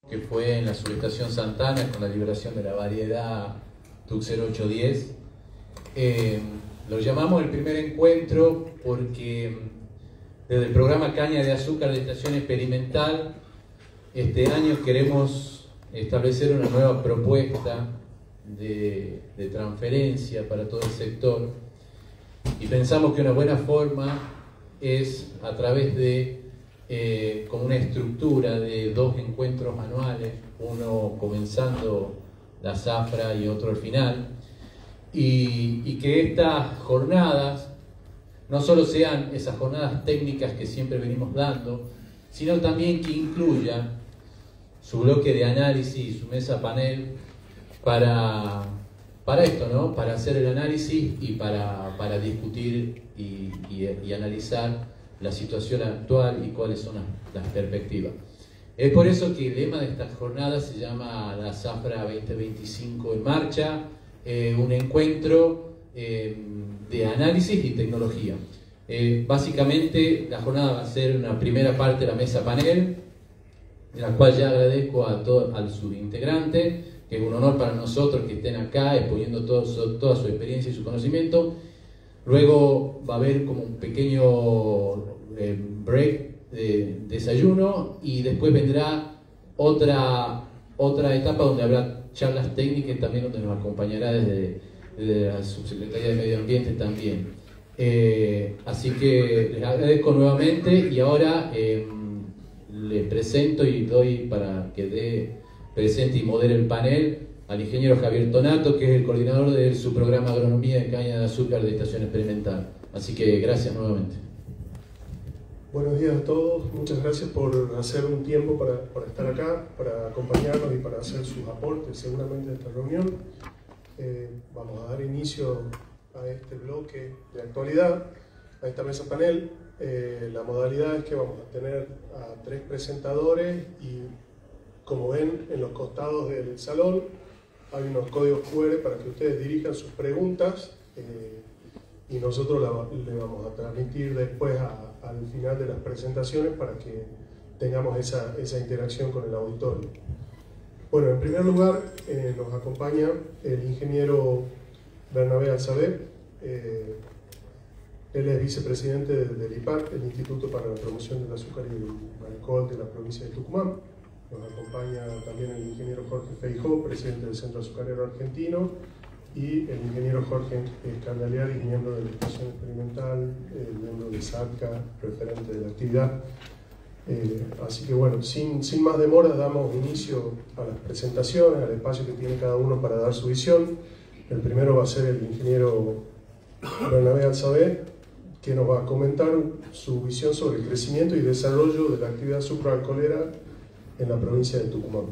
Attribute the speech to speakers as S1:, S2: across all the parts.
S1: que fue en la subestación Santana con la liberación de la variedad TUC 0810. Lo llamamos el primer encuentro porque desde el programa Caña de Azúcar de Estación Experimental este año queremos establecer una nueva propuesta de transferencia para todo el sector, y pensamos que una buena forma es a través de con una estructura de 2 encuentros anuales, uno comenzando la zafra y otro al final, y que estas jornadas no solo sean esas jornadas técnicas que siempre venimos dando, sino también que incluya su bloque de análisis, su mesa panel para esto, ¿no? Para hacer el análisis y para discutir y analizar la situación actual y cuáles son las perspectivas. Es por eso que el lema de esta jornada se llama la Zafra 2025 en marcha, un encuentro de análisis y tecnología. Básicamente la jornada va a ser una primera parte de la mesa panel, de la cual ya agradezco al subintegrante, que es un honor para nosotros que estén acá exponiendo toda su experiencia y su conocimiento. Luego va a haber como un pequeño break de desayuno, y después vendrá otra etapa donde habrá charlas técnicas también, donde nos acompañará desde la Subsecretaría de Medio Ambiente también. Así que les agradezco nuevamente, y ahora les presento y doy para que dé presente y modere el panel al ingeniero Javier Tonato, que es el coordinador de su programa Agronomía de Caña de Azúcar de Estación Experimental. Así que gracias nuevamente.
S2: Buenos días a todos, muchas gracias por hacer un tiempo para estar acá, para acompañarnos y para hacer sus aportes seguramente a esta reunión. Vamos a dar inicio a este bloque de actualidad, a esta mesa panel. La modalidad es que vamos a tener a 3 presentadores, y como ven en los costados del salón hay unos códigos QR para que ustedes dirijan sus preguntas, y nosotros le vamos a transmitir después al final de las presentaciones para que tengamos esa interacción con el auditorio. Bueno, en primer lugar nos acompaña el ingeniero Bernabé Alzabé. Él es vicepresidente del IPAC, el Instituto para la Promoción del Azúcar y el Alcohol de la provincia de Tucumán. Nos acompaña también el ingeniero Jorge Feijó, presidente del Centro Azucarero Argentino, y el ingeniero Jorge Scandaliari, miembro de la Estación Experimental, miembro de SATCA, referente de la actividad. Así que bueno, sin más demoras damos inicio a las presentaciones, al espacio que tiene cada uno para dar su visión. El primero va a ser el ingeniero Bernabé Alzabé, que nos va a comentar su visión sobre el crecimiento y desarrollo de la actividad sucroalcoholera en la provincia de Tucumán.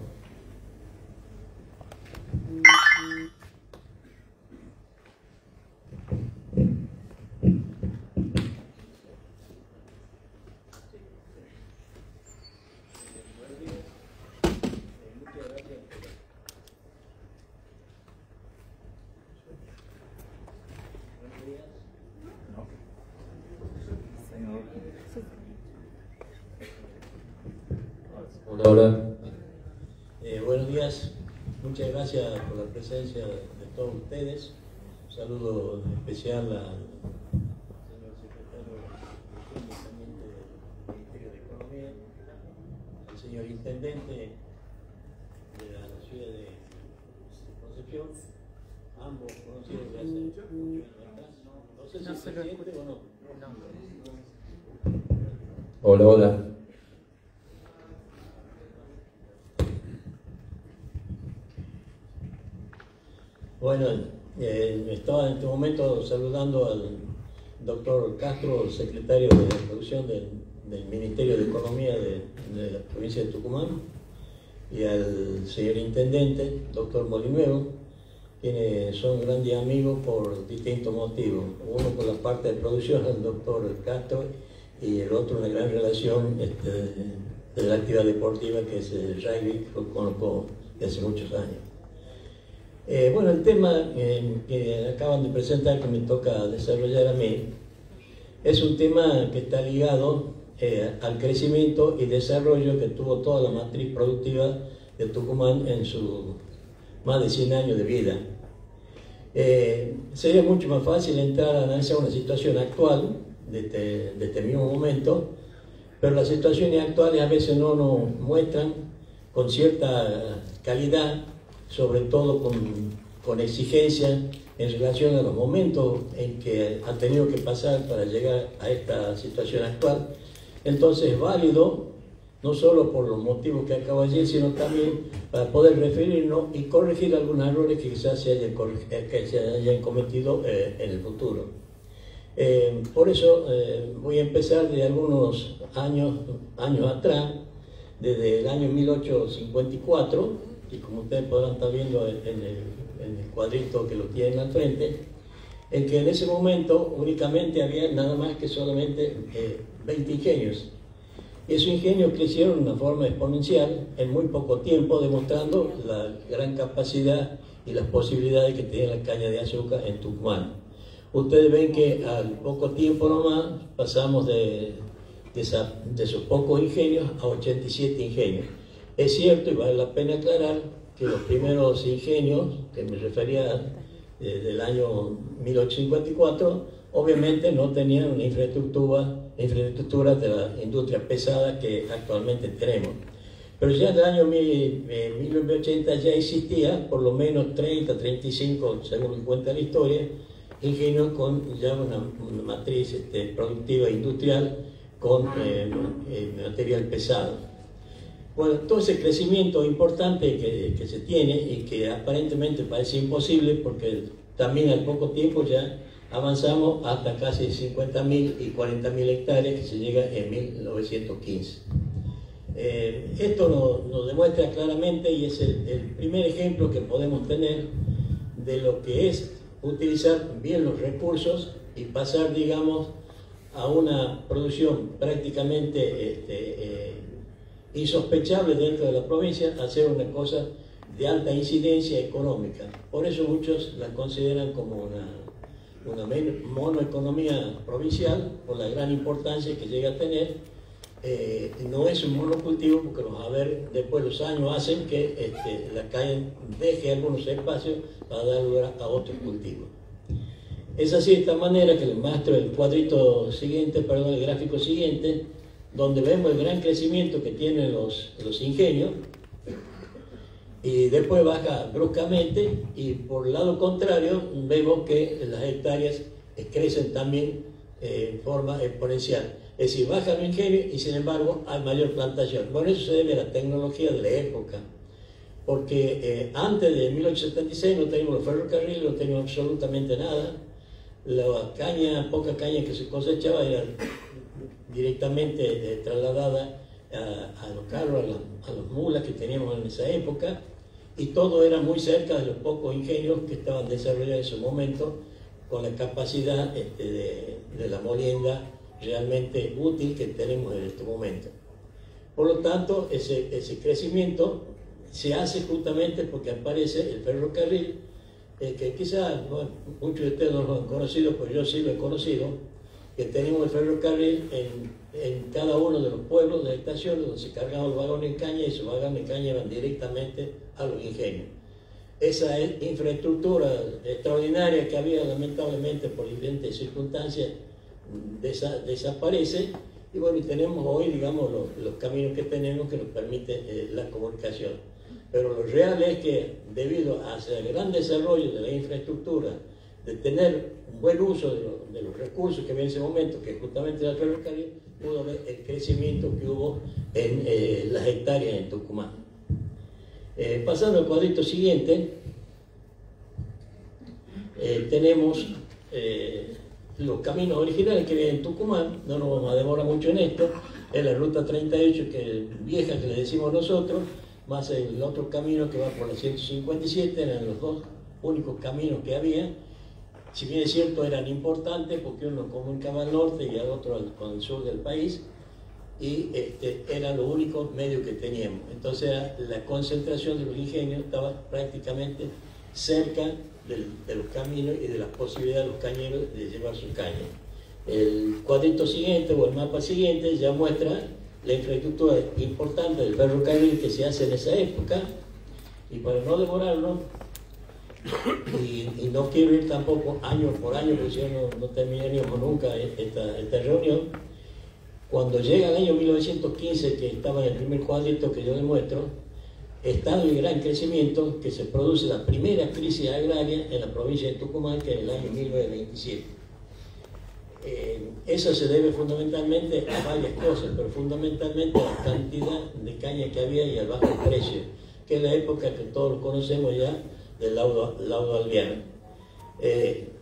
S3: Hola. Buenos días, muchas gracias por la presencia de todos ustedes. Un saludo especial al señor secretario del Ministerio de Economía, al señor intendente de la ciudad de Concepción, ambos conocidos de hace mucho tiempo atrás. No sé si se siente o no.
S1: Hola.
S3: Bueno, estaba en este momento saludando al doctor Castro, secretario de producción del Ministerio de Economía de la provincia de Tucumán, y al señor intendente, doctor Molinuevo, quienes son grandes amigos por distintos motivos. Uno por la parte de producción, el doctor Castro, y el otro una gran relación de la actividad deportiva, que es el rugby, que lo conozco desde hace muchos años. Bueno, el tema que acaban de presentar, que me toca desarrollar a mí, es un tema que está ligado al crecimiento y desarrollo que tuvo toda la matriz productiva de Tucumán en sus más de 100 años de vida. Sería mucho más fácil entrar a analizar una situación actual de este mismo momento, pero las situaciones actuales a veces no nos muestran con cierta calidad, sobre todo con exigencia en relación a los momentos en que han tenido que pasar para llegar a esta situación actual. Entonces es válido, no solo por los motivos que acabo de decir, sino también para poder referirnos y corregir algunos errores que quizás se hayan cometido en el futuro. Por eso voy a empezar de algunos años atrás, desde el año 1854, y como ustedes podrán estar viendo en el cuadrito que lo tienen al frente, en que en ese momento únicamente había nada más que solamente 20 ingenios. Y esos ingenios crecieron de una forma exponencial en muy poco tiempo, demostrando la gran capacidad y las posibilidades que tenía la caña de azúcar en Tucumán. Ustedes ven que al poco tiempo nomás pasamos de esos pocos ingenios a 87 ingenios. Es cierto, y vale la pena aclarar, que los primeros ingenios, que me refería del año 1854, obviamente no tenían una infraestructura de la industria pesada que actualmente tenemos. Pero ya en el año 1980 ya existía por lo menos 30, 35, según me cuenta la historia, ingenios con ya una matriz productiva industrial con material pesado. Bueno, todo ese crecimiento importante que se tiene y que aparentemente parece imposible, porque también al poco tiempo ya avanzamos hasta casi 50.000 y 40.000 hectáreas que se llega en 1915. Esto nos demuestra claramente, y es el primer ejemplo que podemos tener de lo que es utilizar bien los recursos y pasar, digamos, a una producción prácticamente insospechable dentro de la provincia, a hacer una cosa de alta incidencia económica. Por eso muchos la consideran como una monoeconomía provincial, por la gran importancia que llega a tener. No es un monocultivo, porque después los años hacen que la caña deje algunos espacios para dar lugar a otros cultivos. Es así de esta manera que les muestro el cuadrito siguiente, perdón, el gráfico siguiente, donde vemos el gran crecimiento que tienen los ingenios, y después baja bruscamente, y por el lado contrario vemos que las hectáreas crecen también en forma exponencial. Es decir, baja el ingenio y sin embargo hay mayor plantación. Bueno, eso se debe a la tecnología de la época, porque antes de 1876 no teníamos los ferrocarriles, no teníamos absolutamente nada. La poca caña que se cosechaba era directamente trasladada a los carros, a las mulas que teníamos en esa época, y todo era muy cerca de los pocos ingenios que estaban desarrollados en ese momento, con la capacidad de la molienda realmente útil que tenemos en este momento. Por lo tanto, ese crecimiento se hace justamente porque aparece el ferrocarril, que quizás muchos de ustedes no lo han conocido, pero yo sí lo he conocido, que tenemos el ferrocarril en cada uno de los pueblos de la estación, donde se cargaban los vagones de caña, y esos vagones de caña iban directamente a los ingenios. Esa infraestructura extraordinaria que había, lamentablemente por diferentes circunstancias, desaparece, y bueno, y tenemos hoy, digamos, los caminos que tenemos que nos permiten la comunicación. Pero lo real es que debido a ese gran desarrollo de la infraestructura, de tener un buen uso de los recursos que había en ese momento, que justamente el ferrocarril, pudo ver el crecimiento que hubo en las hectáreas en Tucumán. Pasando al cuadrito siguiente, tenemos los caminos originales que había en Tucumán. No nos vamos a demorar mucho en esto. Es la ruta 38, que vieja, que le decimos nosotros, más el otro camino que va por la 157, eran los dos únicos caminos que había. Si bien es cierto, eran importantes porque uno comunicaba al norte y al otro con el sur del país, y eran los únicos medios que teníamos. Entonces la concentración de los ingenios estaba prácticamente cerca de los caminos y de las posibilidades de los cañeros de llevar sus cañas. El cuadrito siguiente o el mapa siguiente ya muestra la infraestructura importante del ferrocarril que se hace en esa época. Y para no demorarlo, y no quiero ir tampoco año por año, porque si no terminaríamos nunca esta reunión. Cuando llega el año 1915, que estaba en el primer cuadrito que yo les muestro, está el gran crecimiento que se produce la primera crisis agraria en la provincia de Tucumán, que es el año 1927. Eso se debe fundamentalmente a varias cosas, pero fundamentalmente a la cantidad de caña que había y al bajo precio, que es la época que todos conocemos ya del laudo alveano.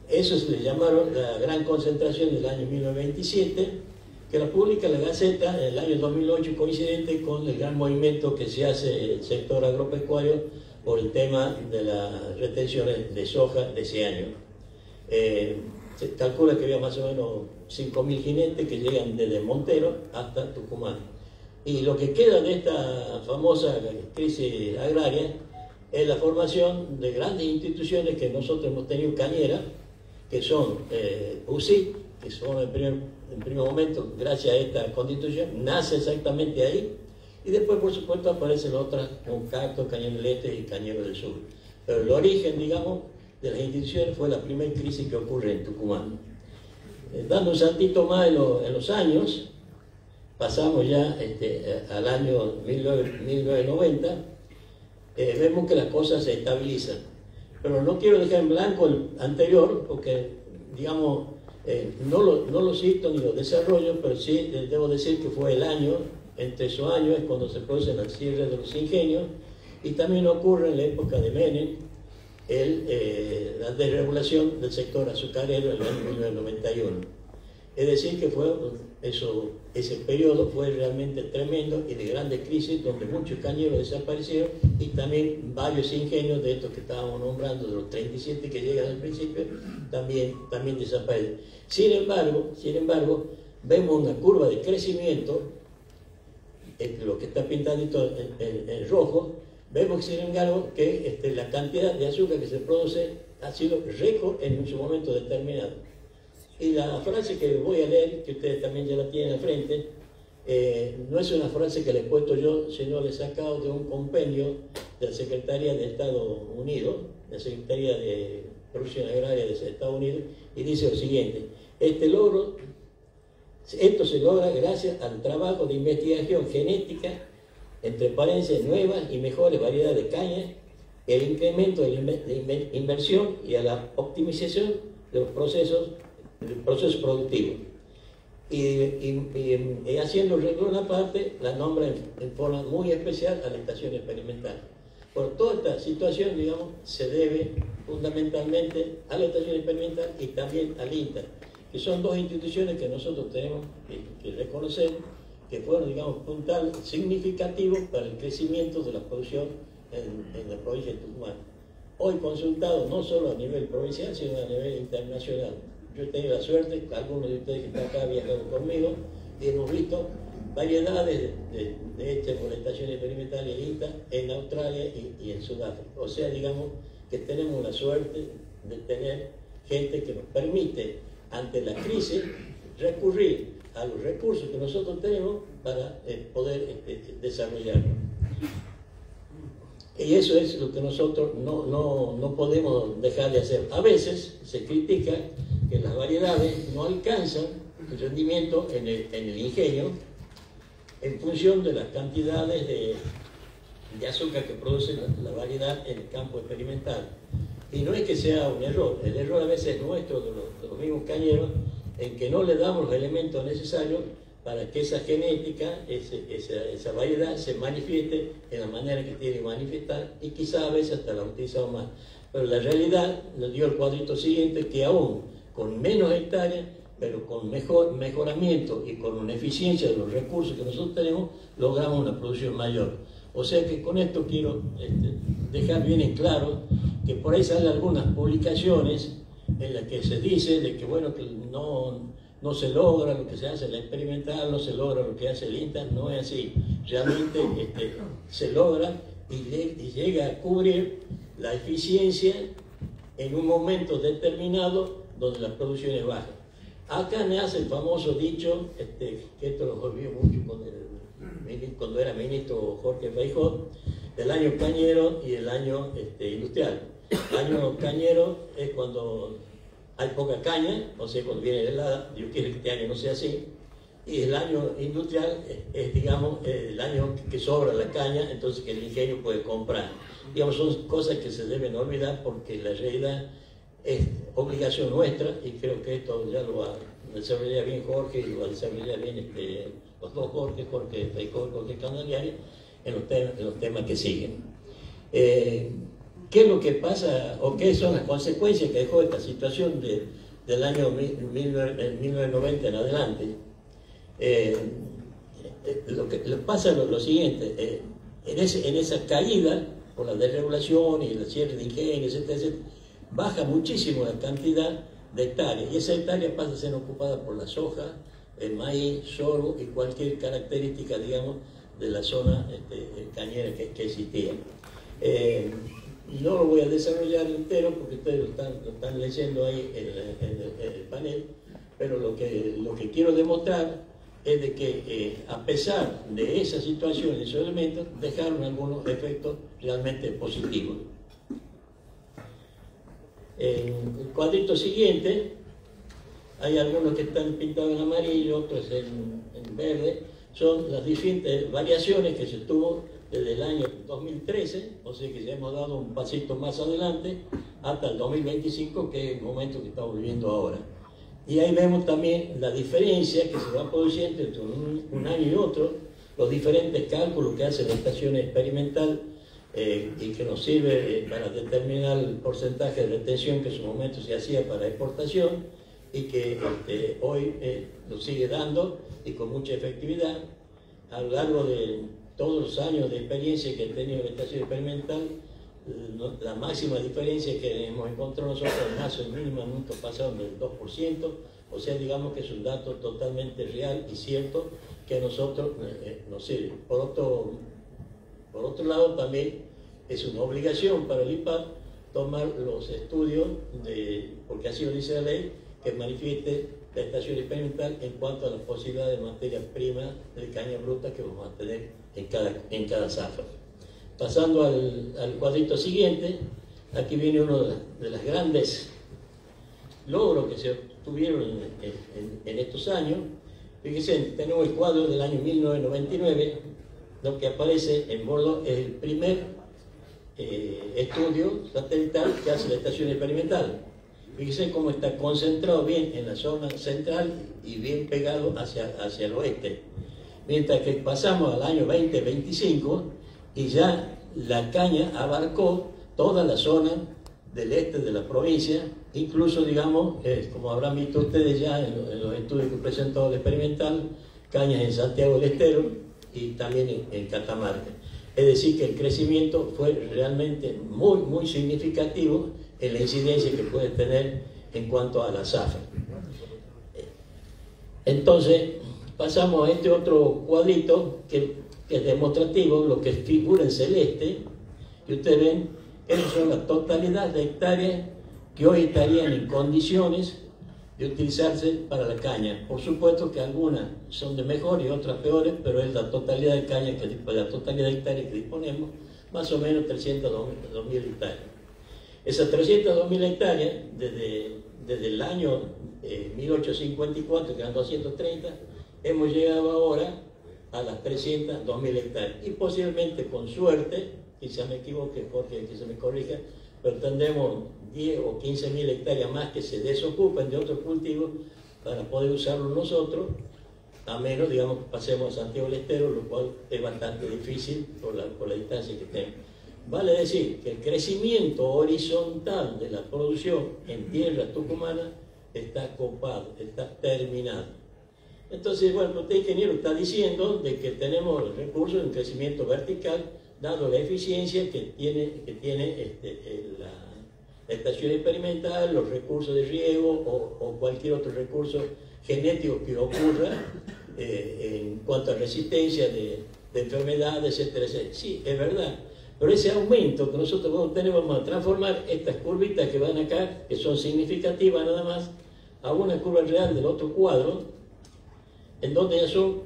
S3: Eso se le llamaron la gran concentración del año 1927, que la publica la Gaceta en el año 2008, coincidente con el gran movimiento que se hace en el sector agropecuario por el tema de las retenciones de soja de ese año. Se calcula que había más o menos 5.000 jinetes que llegan desde Montero hasta Tucumán. Y lo que queda de esta famosa crisis agraria es la formación de grandes instituciones que nosotros hemos tenido cañera, que son UCI, que son en primer momento, gracias a esta constitución, nace exactamente ahí, y después por supuesto aparecen otras como Cacto, Cañero del Este y Cañero del Sur. Pero el origen, digamos, de las instituciones fue la primera crisis que ocurre en Tucumán. Dando un saltito más en los años, pasamos ya al año 1990, vemos que las cosas se estabilizan. Pero no quiero dejar en blanco el anterior, porque, digamos, no lo cito ni lo desarrollo, pero sí debo decir que fue el año, entre esos años es cuando se producen el cierre de los ingenios, y también ocurre en la época de Menem la desregulación del sector azucarero en el año 1991. Es decir, que ese periodo fue realmente tremendo y de grandes crisis, donde muchos cañeros desaparecieron y también varios ingenios de estos que estábamos nombrando, de los 37 que llegan al principio, también desaparecen. Sin embargo, vemos una curva de crecimiento, lo que está pintadito en rojo. Vemos, sin embargo, que la cantidad de azúcar que se produce ha sido récord en su momento determinado. Y la frase que voy a leer, que ustedes también ya la tienen al frente, no es una frase que le he puesto yo, sino le he sacado de un compendio de la Secretaría de Estados Unidos, la Secretaría de Producción Agraria de Estados Unidos, y dice lo siguiente: esto se logra gracias al trabajo de investigación genética, entre paréntesis, nuevas y mejores variedades de caña, el incremento de inversión y a la optimización de los procesos productivos. Y haciendo una parte, la nombra en forma muy especial a la estación experimental. Por toda esta situación, digamos, se debe fundamentalmente a la estación experimental y también al INTA, que son dos instituciones que nosotros tenemos que reconocer, que fueron, digamos, puntal significativo para el crecimiento de la producción en la provincia de Tucumán. Hoy consultado no solo a nivel provincial, sino a nivel internacional. Yo he tenido la suerte, algunos de ustedes que están acá viajando conmigo, y hemos visto variedades de hechas por la estación experimental y el INTA en Australia y en Sudáfrica. O sea, digamos que tenemos la suerte de tener gente que nos permite, ante la crisis, recurrir a los recursos que nosotros tenemos para poder desarrollarlo. Y eso es lo que nosotros no podemos dejar de hacer. A veces se critica que las variedades no alcanzan el rendimiento en el ingenio en función de las cantidades de azúcar que produce la variedad en el campo experimental. Y no es que sea un error, el error a veces es nuestro, de los mismos cañeros, en que no le damos los elementos necesarios para que esa genética, esa variedad se manifieste en la manera que tiene que manifestar, y quizá a veces hasta la utilizamos más. Pero la realidad nos dio el cuadrito siguiente, que aún con menos hectáreas, pero con mejoramiento y con una eficiencia de los recursos que nosotros tenemos, logramos una producción mayor. O sea que con esto quiero dejar bien en claro que por ahí salen algunas publicaciones en las que se dice de que, bueno, que no se logra lo que se hace en la experimental, no se logra lo que hace el INTA. No es así. Realmente se logra y llega a cubrir la eficiencia en un momento determinado donde la producción es baja. Acá nace el famoso dicho, que esto lo olvido mucho con cuando era ministro Jorge Feijó, el año cañero y el año industrial. El año cañero es cuando hay poca caña, o sea, cuando viene helada. Yo quiero que este año no sea así. Y el año industrial es, digamos, el año que sobra la caña, entonces que el ingenio puede comprar. Digamos, son cosas que se deben olvidar porque la realidad es obligación nuestra, y creo que esto ya lo va a desarrollar bien Jorge, y lo va a desarrollar bien los dos Jorge Feijó y Jorge Canaliari, en los temas que siguen. ¿Qué es lo que pasa, o qué son las consecuencias que dejó esta situación del año 1990 en adelante? Lo que pasa es lo siguiente, en esa caída por la desregulación y el cierre de ingenios, etc., baja muchísimo la cantidad de hectáreas, y esa hectárea pasa a ser ocupada por la soja, el maíz, sorgo y cualquier característica, digamos, de la zona cañera que existía. No lo voy a desarrollar entero porque ustedes lo están leyendo ahí en el panel, pero lo que quiero demostrar es de que a pesar de esa situación y esos elementos, dejaron algunos efectos realmente positivos. En el cuadrito siguiente hay algunos que están pintados en amarillo, otros en verde. Son las diferentes variaciones que se tuvo desde el año 2013, o sea que ya hemos dado un pasito más adelante hasta el 2025, que es el momento que estamos viviendo ahora. Y ahí vemos también la diferencia que se va produciendo entre un año y otro, los diferentes cálculos que hace la estación experimental y que nos sirve para determinar el porcentaje de retención que en su momento se hacía para exportación y que hoy lo sigue dando y con mucha efectividad. A lo largo de todos los años de experiencia que he tenido la estación experimental, la máxima diferencia que hemos encontrado nosotros más o mínima nunca pasaron del 2%, o sea, digamos que es un dato totalmente real y cierto que a nosotros nos sirve. Por otro lado, también es una obligación para el IPAP tomar los estudios, porque así lo dice la ley, que manifieste la estación experimental en cuanto a la posibilidad de materia prima de caña bruta que vamos a tener en cada zafra. Pasando al cuadrito siguiente, aquí viene uno de los grandes logros que se obtuvieron en estos años. Fíjense, tenemos el cuadro del año 1999, lo que aparece en bordo es el primer estudio satelital que hace la estación experimental. Fíjense cómo está concentrado bien en la zona central y bien pegado hacia el oeste. Mientras que pasamos al año 2025 y ya la caña abarcó toda la zona del este de la provincia, incluso, digamos, como habrán visto ustedes ya en los estudios que presentó el experimental, cañas en Santiago del Estero y también en Catamarca. Es decir, que el crecimiento fue realmente muy significativo en la incidencia que puede tener en cuanto a la zafra. Entonces, pasamos a este otro cuadrito que es demostrativo, lo que figura en celeste, que ustedes ven, esas son la totalidad de hectáreas que hoy estarían en condiciones de utilizarse para la caña. Por supuesto que algunas son de mejor y otras peores, pero es la totalidad de caña, la totalidad de hectáreas que disponemos, más o menos 302.000 hectáreas. Esas 302.000 hectáreas, desde el año 1854, que eran 230, hemos llegado ahora a las 302.000 hectáreas. Y posiblemente, con suerte, quizá me equivoque, Jorge, quizá me corrija, pero tendremos 10 o 15.000 hectáreas más que se desocupen de otros cultivos para poder usarlos nosotros, a menos, digamos, que pasemos a Santiago del Estero, lo cual es bastante difícil por la distancia que tenemos. Vale decir que el crecimiento horizontal de la producción en tierras tucumanas está copado, está terminado. Entonces, bueno, usted, ingeniero, está diciendo de que tenemos recursos en crecimiento vertical, dado la eficiencia que tiene la estación experimental, los recursos de riego o cualquier otro recurso genético que ocurra en cuanto a resistencia de enfermedades, etcétera, etcétera. Sí, es verdad. Pero ese aumento que nosotros vamos a tener, vamos a transformar estas curvitas que van acá, que son significativas nada más, a una curva real del otro cuadro, en donde ya son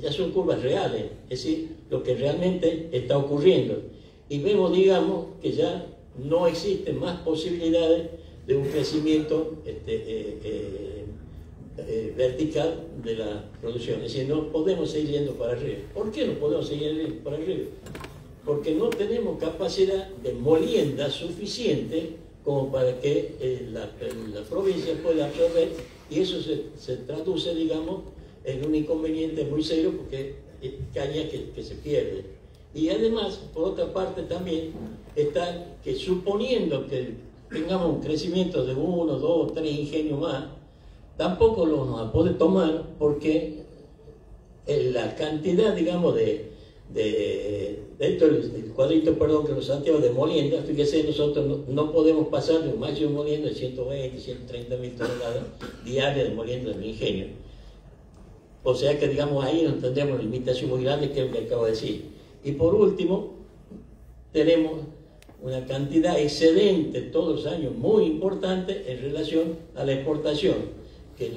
S3: ya son curvas reales, es decir, lo que realmente está ocurriendo. Y vemos, digamos, que ya no existen más posibilidades de un crecimiento vertical de la producción. Es decir, no podemos seguir yendo para arriba. ¿Por qué no podemos seguir yendo para arriba? Porque no tenemos capacidad de molienda suficiente como para que la provincia pueda absorber, y eso se traduce, digamos, en un inconveniente muy serio, porque es caña que se pierde. Y además, por otra parte también, está que suponiendo que tengamos un crecimiento de 1, 2, 3 ingenios más, tampoco lo vamos a poder tomar, porque la cantidad, digamos, dentro del cuadrito, perdón, que los Santiago de molienda, fíjese, nosotros no podemos pasar de un máximo molienda de 120, 130 mil toneladas diarias de molienda del ingenio. O sea que, digamos, ahí no tendremos una limitación muy grande, que es lo que acabo de decir. Y por último, tenemos una cantidad excedente todos los años muy importante en relación a la exportación, que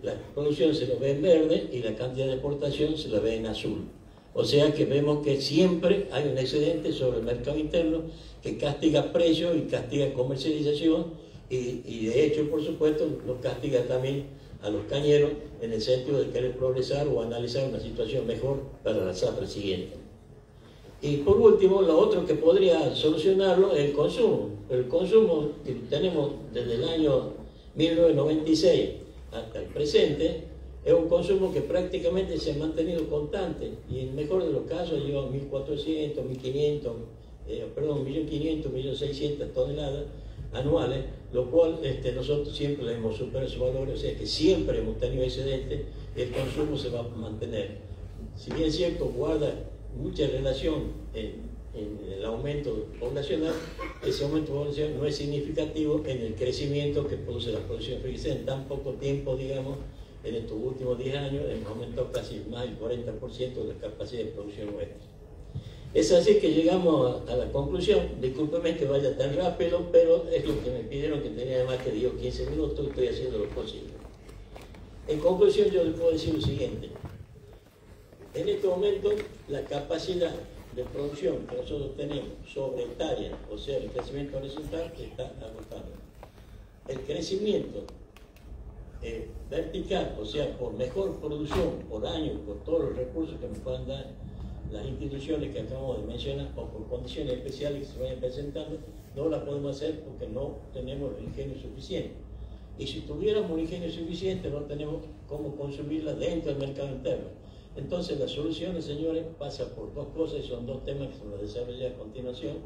S3: la producción se lo ve en verde y la cantidad de exportación se la ve en azul. O sea que vemos que siempre hay un excedente sobre el mercado interno que castiga precios y castiga comercialización, y de hecho, por supuesto, lo castiga también a los cañeros en el sentido de querer progresar o analizar una situación mejor para la zafra siguiente. Y por último, lo otro que podría solucionarlo es el consumo. El consumo que tenemos desde el año 1996 hasta el presente es un consumo que prácticamente se ha mantenido constante, y en el mejor de los casos lleva 1.400, 1.500, 1.500.000, 1.600.000 toneladas anuales, lo cual nosotros siempre le hemos superado esos valores, o sea que siempre hemos tenido excedente, el consumo se va a mantener. Si bien es cierto, guarda mucha relación en el aumento poblacional, ese aumento poblacional no es significativo en el crecimiento que produce la producción. Fíjense, en tan poco tiempo, digamos, en estos últimos 10 años hemos aumentado casi más del 40% de la capacidad de producción nuestra. Es así que llegamos a la conclusión. Discúlpeme que vaya tan rápido, pero es lo que me pidieron, que tenía más que 10 o 15 minutos, y estoy haciendo lo posible. En conclusión, yo les puedo decir lo siguiente. En este momento, la capacidad de producción que nosotros tenemos sobre hectárea, o sea, el crecimiento horizontal, está agotado. El crecimiento vertical, o sea, por mejor producción por año, por todos los recursos que nos puedan dar las instituciones que acabamos de mencionar, o por condiciones especiales que se vayan presentando, no la podemos hacer porque no tenemos los ingenios suficientes. Y si tuviéramos un ingenio suficiente, no tenemos cómo consumirla dentro del mercado interno. Entonces, las soluciones, señores, pasan por dos cosas, y son dos temas que se los desarrollaré a continuación,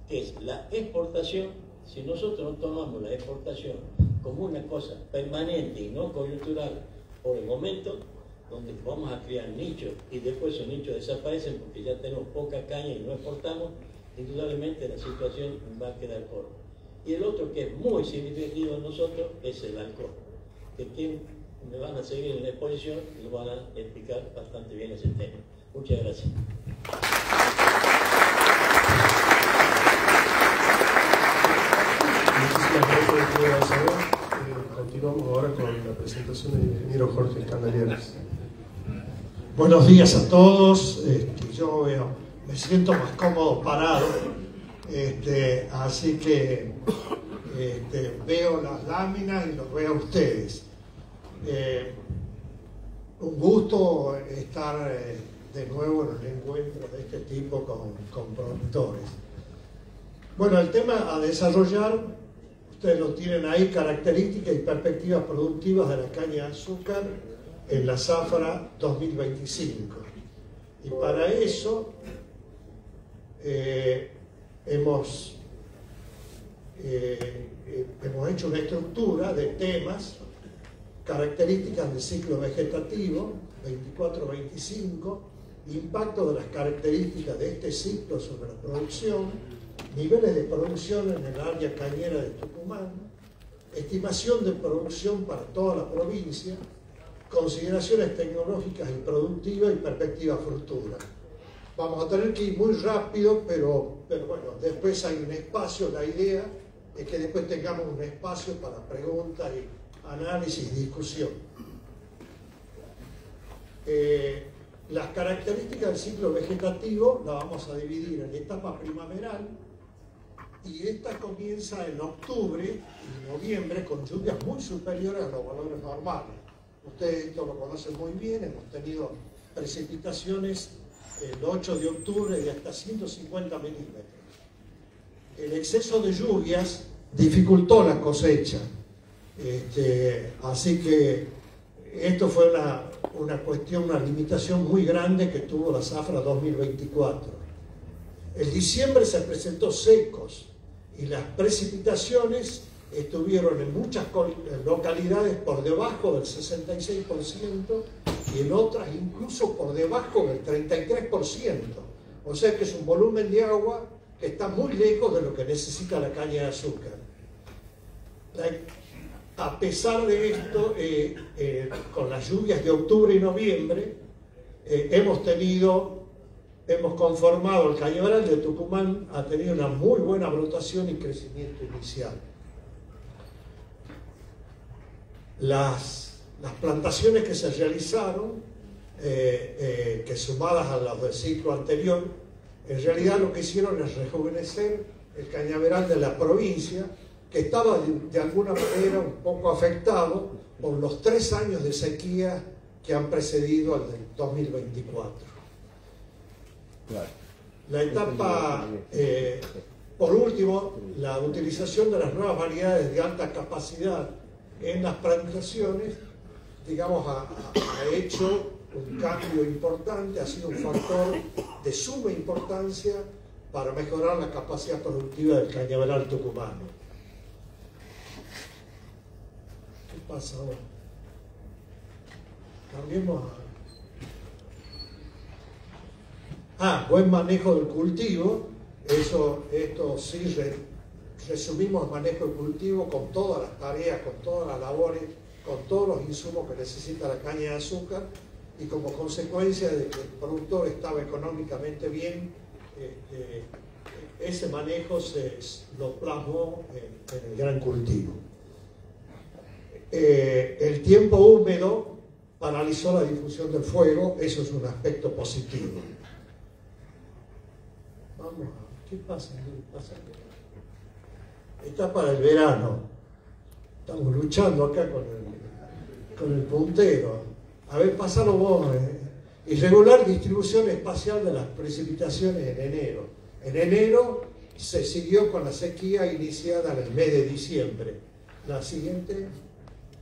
S3: que es la exportación. Si nosotros no tomamos la exportación como una cosa permanente y no coyuntural por el momento, donde vamos a crear nichos y después esos nichos desaparecen porque ya tenemos poca caña y no exportamos, indudablemente la situación va a quedar corta. Y el otro que es muy significativo en nosotros es el alcohol, que quien me van a seguir en la exposición y lo van a explicar bastante bien ese tema. Muchas gracias.
S2: Muchísimas gracias. Continuamos ahora con la presentación del ingeniero Jorge Escandaliares.
S4: Buenos días a todos. Yo me siento más cómodo parado, así que veo las láminas y los veo a ustedes. Un gusto estar de nuevo en un encuentro de este tipo con productores. Bueno, el tema a desarrollar, ustedes lo tienen ahí, características y perspectivas productivas de la caña de azúcar en la zafra 2025. Y para eso hemos hecho una estructura de temas, características del ciclo vegetativo 24-25, impacto de las características de este ciclo sobre la producción, niveles de producción en el área cañera de Tucumán, estimación de producción para toda la provincia, consideraciones tecnológicas y productivas y perspectivas futuras. Vamos a tener que ir muy rápido, pero bueno, después hay un espacio. La idea es que después tengamos un espacio para preguntas y análisis y discusión. Las características del ciclo vegetativo las vamos a dividir en etapa primaveral, y esta comienza en octubre y noviembre con lluvias muy superiores a los valores normales. Ustedes esto lo conocen muy bien, hemos tenido precipitaciones el 8 de octubre de hasta 150 milímetros. El exceso de lluvias dificultó la cosecha, así que esto fue una cuestión, una limitación muy grande que tuvo la zafra 2024. El diciembre se presentó secos y las precipitaciones estuvieron en muchas localidades por debajo del 66% y en otras incluso por debajo del 33%. O sea que es un volumen de agua que está muy lejos de lo que necesita la caña de azúcar. A pesar de esto, con las lluvias de octubre y noviembre, hemos conformado, el cañaveral de Tucumán ha tenido una muy buena brotación y crecimiento inicial. Las plantaciones que se realizaron, que sumadas a las del ciclo anterior, en realidad lo que hicieron es rejuvenecer el cañaveral de la provincia, que estaba de alguna manera un poco afectado por los 3 años de sequía que han precedido al del 2024. La etapa, por último, la utilización de las nuevas variedades de alta capacidad en las plantaciones, digamos, ha hecho un cambio importante, ha sido un factor de suma importancia para mejorar la capacidad productiva del cañaveral tucumano. ¿Qué pasa ahora? Cambiemos buen manejo del cultivo. Esto sí, resumimos el manejo del cultivo con todas las tareas, con todas las labores, con todos los insumos que necesita la caña de azúcar, y como consecuencia de que el productor estaba económicamente bien, ese manejo lo plasmó en el gran cultivo. El tiempo húmedo paralizó la difusión del fuego, eso es un aspecto positivo. Vamos, ¿qué pasa? Etapa del verano. Estamos luchando acá con el puntero. A ver, pasalo vos. Irregular distribución espacial de las precipitaciones en enero. En enero se siguió con la sequía iniciada en el mes de diciembre. La siguiente,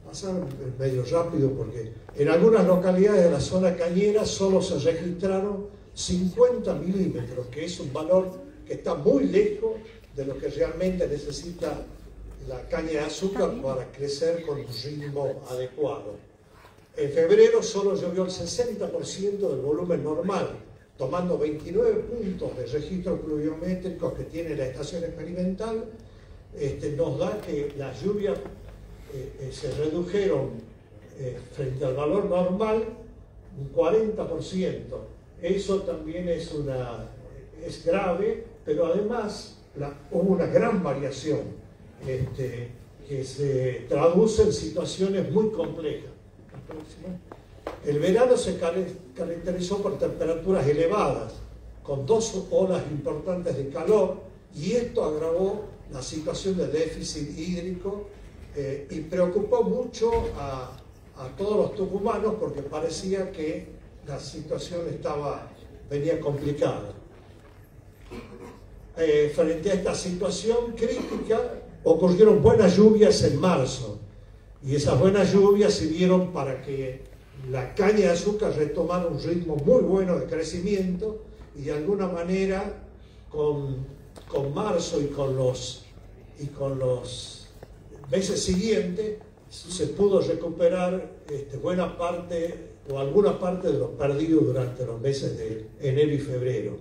S4: pasaron medio rápido porque en algunas localidades de la zona cañera solo se registraron 50 milímetros, que es un valor que está muy lejos de lo que realmente necesita la caña de azúcar para crecer con un ritmo adecuado. En febrero solo llovió el 60% del volumen normal, tomando 29 puntos de registros pluviométricos que tiene la estación experimental. Nos da que las lluvias se redujeron frente al valor normal un 40%. Eso también es grave, pero además hubo una gran variación que se traduce en situaciones muy complejas. El verano se caracterizó por temperaturas elevadas, con 2 olas importantes de calor, y esto agravó la situación de déficit hídrico y preocupó mucho a todos los tucumanos porque parecía que la situación venía complicada. Frente a esta situación crítica, ocurrieron buenas lluvias en marzo, y esas buenas lluvias sirvieron para que la caña de azúcar retomara un ritmo muy bueno de crecimiento, y de alguna manera con marzo y con los meses siguientes se pudo recuperar buena parte o alguna parte de lo perdido durante los meses de enero y febrero.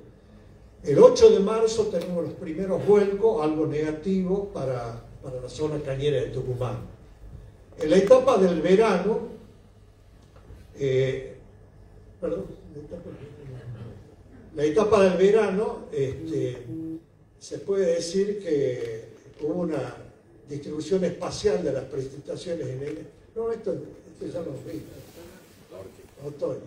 S4: El 8 de marzo tenemos los primeros vuelcos, algo negativo para la zona cañera de Tucumán. En la etapa del verano, se puede decir que hubo una distribución espacial de las precipitaciones en el... No, esto ya lo vi. Otoño.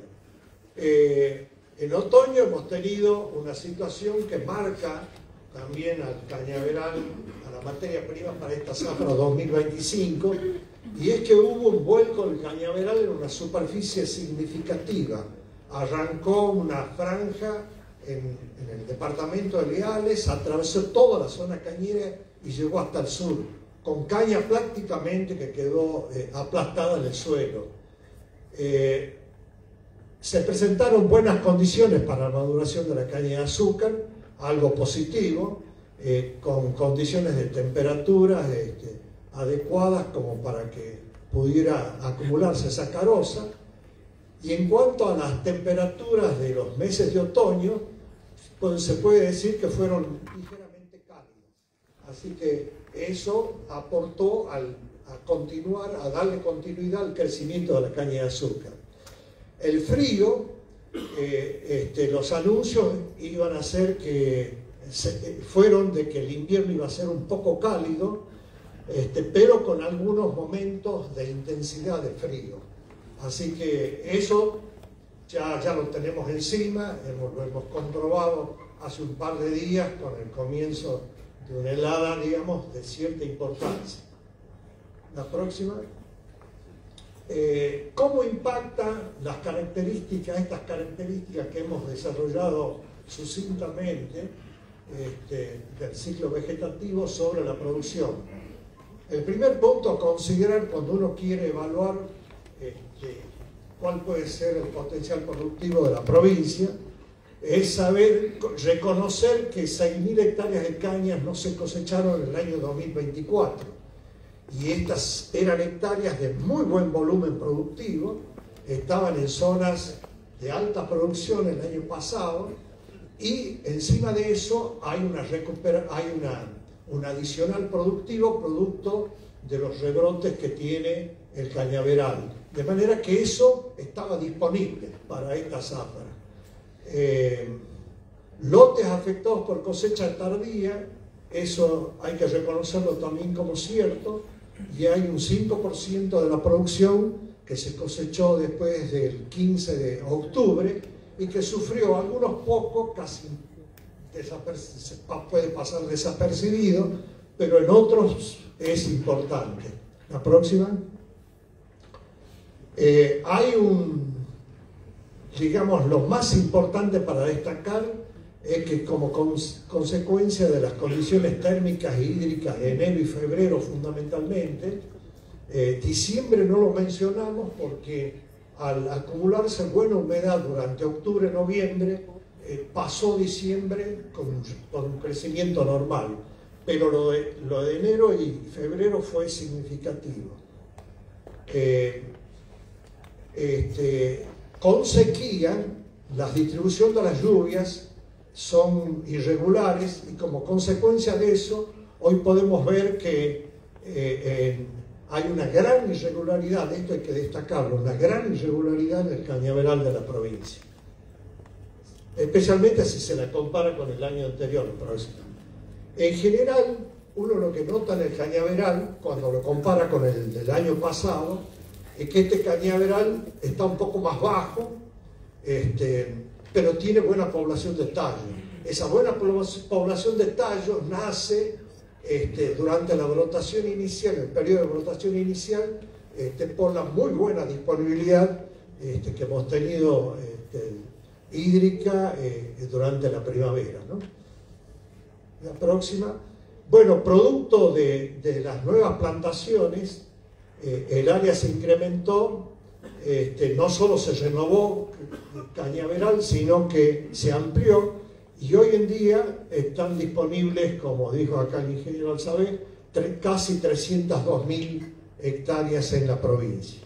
S4: En otoño hemos tenido una situación que marca también al cañaveral, a la materia prima para esta zafra 2025, y es que hubo un vuelco del cañaveral en una superficie significativa. Arrancó una franja en el departamento de Leales, atravesó toda la zona cañera y llegó hasta el sur, con caña prácticamente que quedó aplastada en el suelo. Se presentaron buenas condiciones para la maduración de la caña de azúcar, algo positivo, con condiciones de temperatura adecuadas como para que pudiera acumularse sacarosa. Y en cuanto a las temperaturas de los meses de otoño, pues se puede decir que fueron ligeramente cálidas. Así que eso aportó a darle continuidad al crecimiento de la caña de azúcar. El frío, los anuncios iban a ser fueron de que el invierno iba a ser un poco cálido, pero con algunos momentos de intensidad de frío. Así que eso ya lo tenemos encima, lo hemos comprobado hace un par de días con el comienzo de una helada, digamos, de cierta importancia. La próxima. ¿Cómo impactan estas características que hemos desarrollado sucintamente del ciclo vegetativo sobre la producción? El primer punto a considerar cuando uno quiere evaluar cuál puede ser el potencial productivo de la provincia es reconocer que 6.000 hectáreas de cañas no se cosecharon en el año 2024. Y estas eran hectáreas de muy buen volumen productivo, estaban en zonas de alta producción el año pasado, y encima de eso hay un adicional productivo producto de los rebrotes que tiene el cañaveral. De manera que eso estaba disponible para esta zafra. Lotes afectados por cosecha tardía, eso hay que reconocerlo también como cierto, y hay un 5% de la producción que se cosechó después del 15 de octubre y que sufrió algunos pocos, casi puede pasar desapercibido, pero en otros es importante. La próxima. Digamos, lo más importante para destacar es que como consecuencia de las condiciones térmicas e hídricas de enero y febrero fundamentalmente, diciembre no lo mencionamos porque al acumularse buena humedad durante octubre, noviembre, pasó diciembre con un crecimiento normal, pero lo de enero y febrero fue significativo. Con sequía, la distribución de las lluvias son irregulares y como consecuencia de eso, hoy podemos ver que hay una gran irregularidad, esto hay que destacarlo, una gran irregularidad en el cañaveral de la provincia. Especialmente si se la compara con el año anterior. En general, uno lo que nota en el cañaveral, cuando lo compara con el del año pasado, es que este cañaveral está un poco más bajo, pero tiene buena población de tallos. Esa buena población de tallos nace durante la brotación inicial, el periodo de brotación inicial, por la muy buena disponibilidad que hemos tenido hídrica durante la primavera, ¿no? La próxima. Bueno, producto de las nuevas plantaciones, el área se incrementó, no solo se renovó el cañaveral, sino que se amplió y hoy en día están disponibles, como dijo acá el ingeniero Alzabé, casi 302.000 hectáreas en la provincia.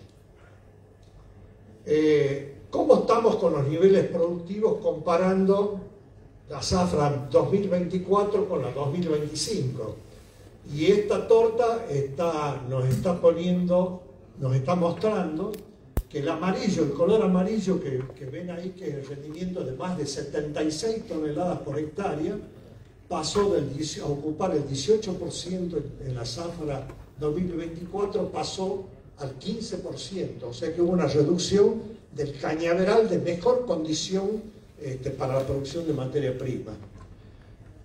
S4: ¿Cómo estamos con los niveles productivos comparando la zafra 2024 con la 2025? Y esta torta nos está mostrando que el amarillo, el color amarillo que ven ahí, que es el rendimiento de más de 76 toneladas por hectárea, pasó a ocupar el 18% en la zafra 2024, pasó al 15%, o sea que hubo una reducción del cañaveral de mejor condición para la producción de materia prima.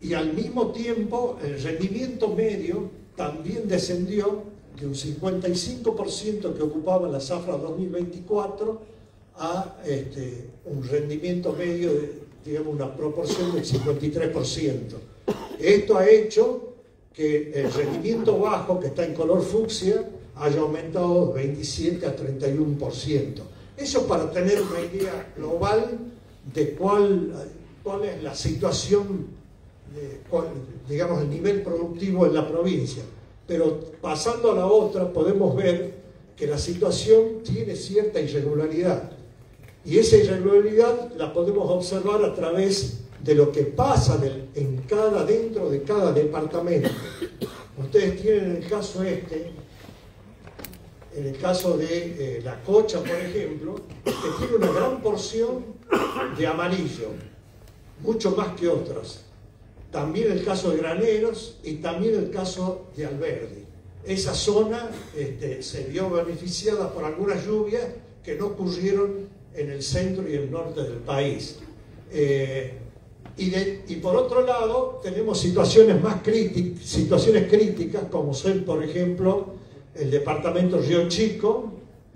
S4: Y al mismo tiempo el rendimiento medio también descendió de un 55% que ocupaba la zafra 2024 a un rendimiento medio de, digamos, una proporción del 53%. Esto ha hecho que el rendimiento bajo, que está en color fucsia, haya aumentado de 27 a 31%. Eso para tener una idea global de cuál es la situación, digamos, el nivel productivo en la provincia. Pero pasando a la otra, podemos ver que la situación tiene cierta irregularidad. Y esa irregularidad la podemos observar a través de lo que pasa dentro de cada departamento. Ustedes tienen el caso en el caso de La Cocha, por ejemplo, que tiene una gran porción de amarillo, mucho más que otras. También el caso de Graneros y también el caso de Alberdi. Esa zona se vio beneficiada por algunas lluvias que no ocurrieron en el centro y el norte del país. Y por otro lado, tenemos situaciones críticas, como son, por ejemplo, el departamento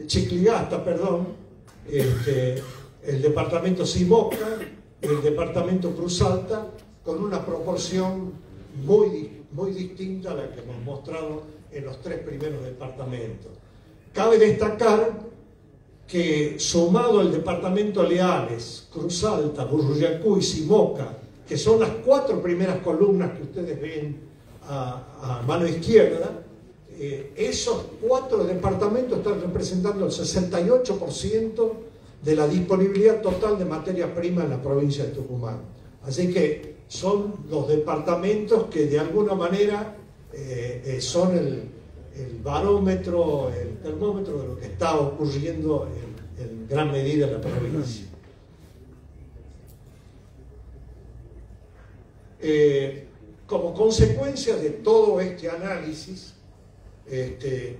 S4: Chicligasta, el departamento Simoca, el departamento Cruz Alta, con una proporción muy distinta a la que hemos mostrado en los tres primeros departamentos. Cabe destacar que, sumado el departamento Leales, Cruz Alta, Burrullacú y Simoca, que son las cuatro primeras columnas que ustedes ven a mano izquierda, esos cuatro departamentos están representando el 68% de la disponibilidad total de materia prima en la provincia de Tucumán. Así que son los departamentos que de alguna manera son el barómetro, el termómetro de lo que está ocurriendo en gran medida en la provincia. Como consecuencia de todo este análisis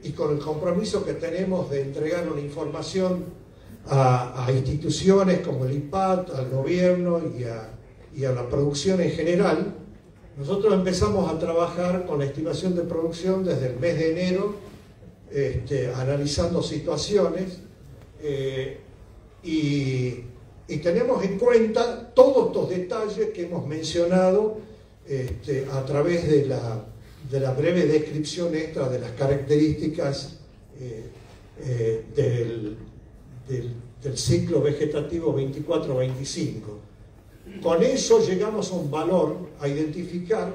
S4: y con el compromiso que tenemos de entregar una información a instituciones como el IPAT, al gobierno y a la producción en general, nosotros empezamos a trabajar con la estimación de producción desde el mes de enero, analizando situaciones y tenemos en cuenta todos estos detalles que hemos mencionado a través de la breve descripción extra de las características del ciclo vegetativo 24-25. Con eso llegamos a un valor a identificar,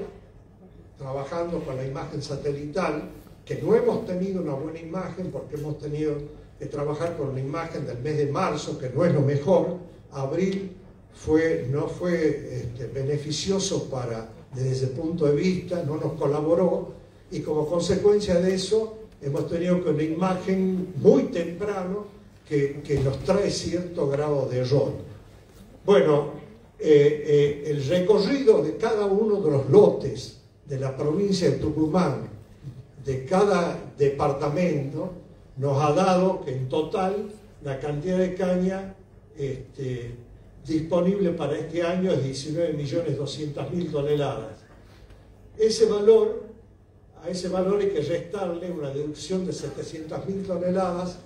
S4: trabajando con la imagen satelital, que no hemos tenido una buena imagen porque hemos tenido que trabajar con la imagen del mes de marzo, que no es lo mejor. Abril no fue beneficioso desde ese punto de vista, no nos colaboró, y como consecuencia de eso hemos tenido que una imagen muy temprano que nos trae cierto grado de error. Bueno, el recorrido de cada uno de los lotes de la provincia de Tucumán, de cada departamento, nos ha dado que en total la cantidad de caña disponible para este año es 19.200.000 toneladas. A ese valor hay que restarle una deducción de 700.000 toneladas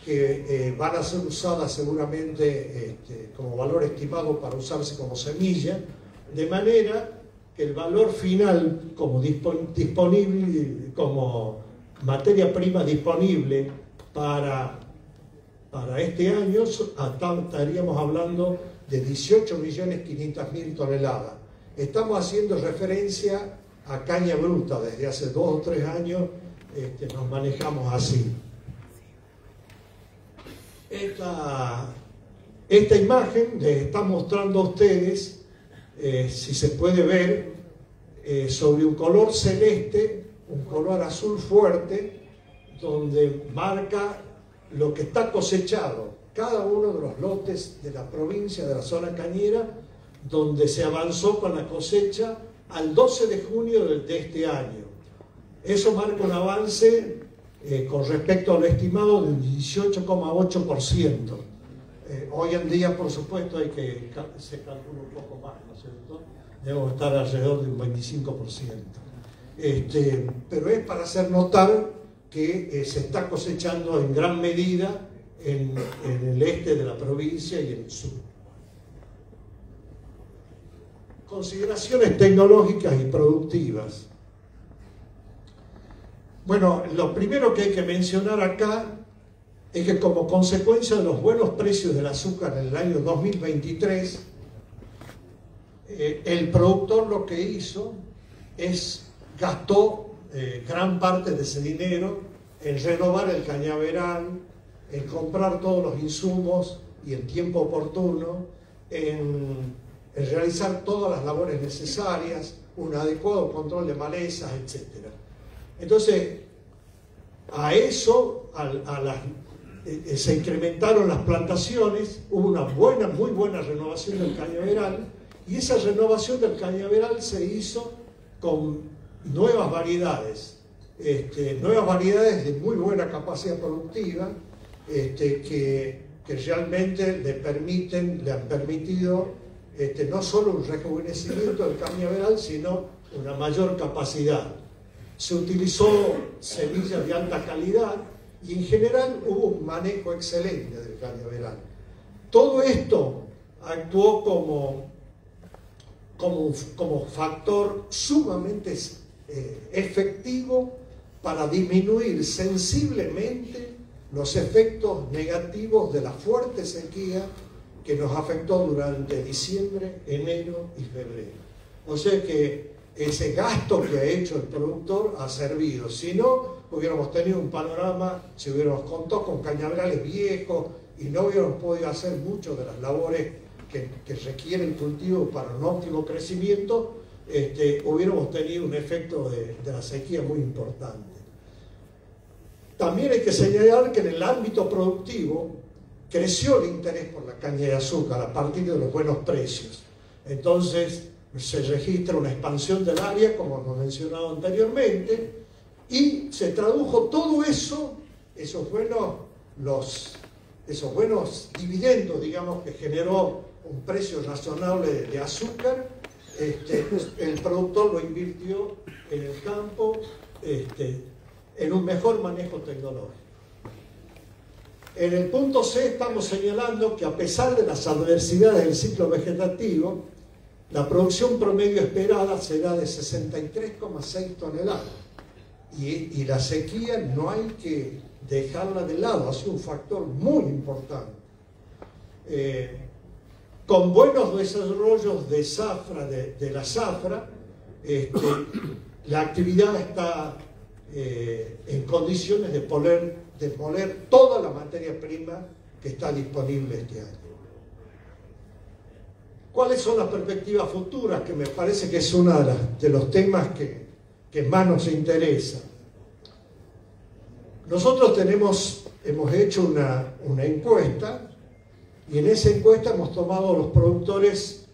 S4: que van a ser usadas seguramente como valor estimado para usarse como semilla, de manera que el valor final como disponible, como materia prima disponible para este año, estaríamos hablando de 18.500.000 toneladas. Estamos haciendo referencia a caña bruta, desde hace 2 o 3 años nos manejamos así. Esta imagen les está mostrando a ustedes, si se puede ver, sobre un color celeste, un color azul fuerte, donde marca lo que está cosechado, cada uno de los lotes de la provincia, de la zona cañera, donde se avanzó con la cosecha al 12 de junio de este año. Eso marca un avance con respecto a lo estimado del 18,8%. Hoy en día, por supuesto, se calcula un poco más, ¿no es cierto? Debemos estar alrededor de un 25%. Pero es para hacer notar que se está cosechando en gran medida en el este de la provincia y en el sur. Consideraciones tecnológicas y productivas. Bueno, lo primero que hay que mencionar acá es que como consecuencia de los buenos precios del azúcar en el año 2023, el productor lo que hizo es gastó gran parte de ese dinero en renovar el cañaveral, en comprar todos los insumos y en tiempo oportuno, en realizar todas las labores necesarias, un adecuado control de malezas, etc. Entonces, a eso, se incrementaron las plantaciones, hubo una muy buena renovación del cañaveral, y esa renovación del cañaveral se hizo con nuevas variedades de muy buena capacidad productiva, que realmente le han permitido no solo un rejuvenecimiento del cañaveral, sino una mayor capacidad. Se utilizó semillas de alta calidad y en general hubo un manejo excelente del cañaveral. Todo esto actuó como factor sumamente efectivo para disminuir sensiblemente los efectos negativos de la fuerte sequía que nos afectó durante diciembre, enero y febrero. O sea que ese gasto que ha hecho el productor ha servido. Si no, hubiéramos tenido un panorama, si hubiéramos contado con cañaverales viejos y no hubiéramos podido hacer mucho de las labores que requiere el cultivo para un óptimo crecimiento, hubiéramos tenido un efecto de la sequía muy importante. También hay que señalar que en el ámbito productivo creció el interés por la caña de azúcar a partir de los buenos precios. Entonces se registra una expansión del área, como hemos mencionado anteriormente, y se tradujo todo eso, esos buenos dividendos, digamos, que generó un precio razonable de azúcar. El productor lo invirtió en el campo, en un mejor manejo tecnológico. En el punto C estamos señalando que a pesar de las adversidades del ciclo vegetativo, la producción promedio esperada será de 63,6 toneladas. Y la sequía no hay que dejarla de lado, ha sido un factor muy importante. Con buenos desarrollos de zafra, de la zafra, la actividad está en condiciones de poner toda la materia prima que está disponible este año. ¿Cuáles son las perspectivas futuras? Que me parece que es uno de los temas que más nos interesa. Nosotros hemos hecho una encuesta, y en esa encuesta hemos tomado a los productores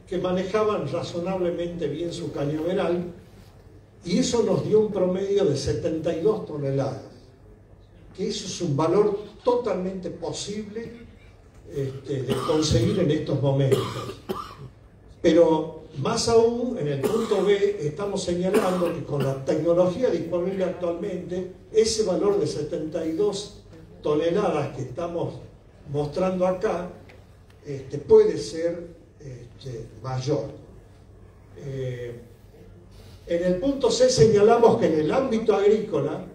S4: que manejaban razonablemente bien su cañaveral, y eso nos dio un promedio de 72 toneladas, que eso es un valor totalmente posible de conseguir en estos momentos. Pero más aún, en el punto B, estamos señalando que con la tecnología disponible actualmente, ese valor de 72 toneladas que estamos mostrando acá puede ser mayor. En el punto C señalamos que en el ámbito agrícola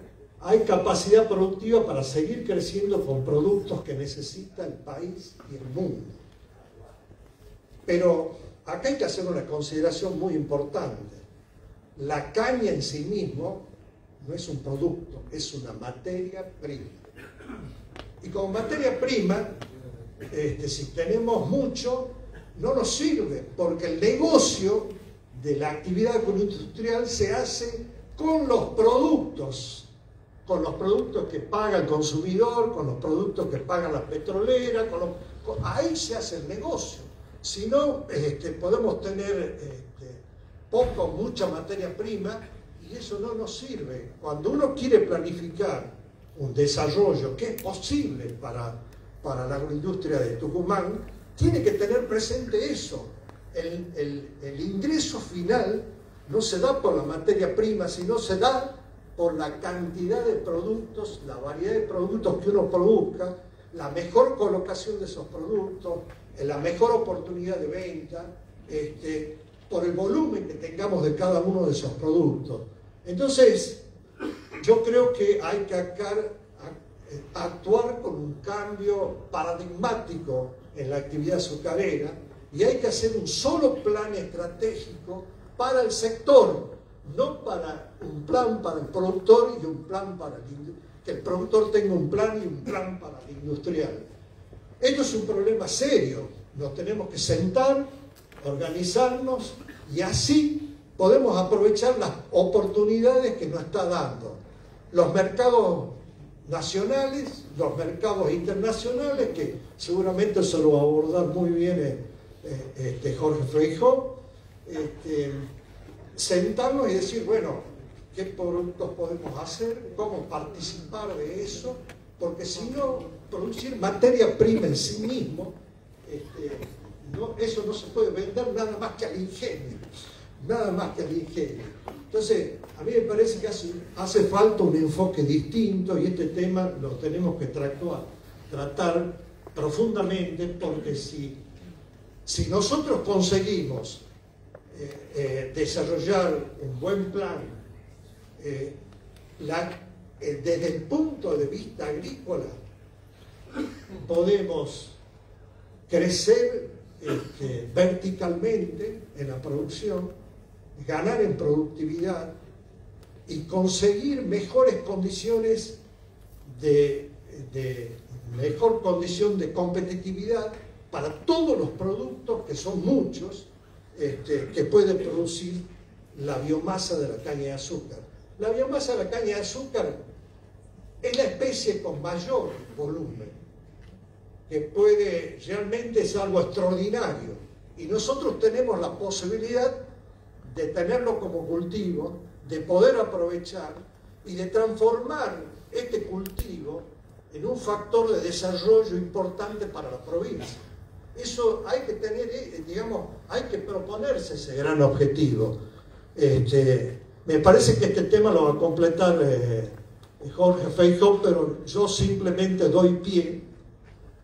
S4: hay capacidad productiva para seguir creciendo con productos que necesita el país y el mundo. Pero acá hay que hacer una consideración muy importante. La caña en sí mismo no es un producto, es una materia prima. Y como materia prima, si tenemos mucho, no nos sirve, porque el negocio de la actividad agroindustrial se hace con los productos que paga el consumidor, con los productos que pagan las petroleras, ahí se hace el negocio. Si no, podemos tener mucha materia prima, y eso no nos sirve. Cuando uno quiere planificar un desarrollo que es posible para la agroindustria de Tucumán, tiene que tener presente eso. El ingreso final no se da por la materia prima, sino se da por la cantidad de productos, la variedad de productos que uno produzca, la mejor colocación de esos productos, la mejor oportunidad de venta, por el volumen que tengamos de cada uno de esos productos. Entonces, yo creo que hay que actuar con un cambio paradigmático en la actividad azucarera y hay que hacer un solo plan estratégico para el sector, no para un plan para el productor y un plan para que el productor tenga un plan y un plan para el industrial. Esto es un problema serio, nos tenemos que sentar, organizarnos y así podemos aprovechar las oportunidades que nos está dando los mercados nacionales, los mercados internacionales, que seguramente se lo va a abordar muy bien Jorge Feijó, sentarnos y decir, bueno, ¿qué productos podemos hacer? ¿Cómo participar de eso? Porque si no, producir materia prima en sí mismo, eso no se puede vender nada más que al ingenio, nada más que al ingenio. Entonces, a mí me parece que hace falta un enfoque distinto y este tema lo tenemos que tratar profundamente, porque si nosotros conseguimos desarrollar un buen plan desde el punto de vista agrícola, podemos crecer verticalmente en la producción, ganar en productividad y conseguir mejores condiciones mejor condición de competitividad para todos los productos, que son muchos, que puede producir la biomasa de la caña de azúcar. La biomasa de la caña de azúcar es la especie con mayor volumen, que realmente es algo extraordinario, y nosotros tenemos la posibilidad de tenerlo como cultivo, de poder aprovechar y de transformar este cultivo en un factor de desarrollo importante para la provincia. Eso hay que tener, hay que proponerse ese gran objetivo. Me parece que este tema lo va a completar Jorge Feijó, pero yo simplemente doy pie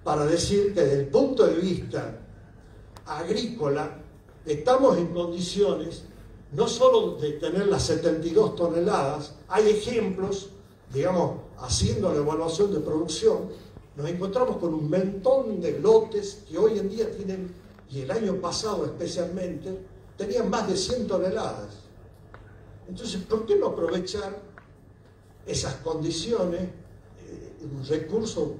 S4: para decir que desde el punto de vista agrícola estamos en condiciones no solo de tener las 72 toneladas, hay ejemplos, haciendo la evaluación de producción, nos encontramos con un montón de lotes que hoy en día tienen, y el año pasado especialmente, tenían más de 100 toneladas. Entonces, ¿por qué no aprovechar esas condiciones, un recurso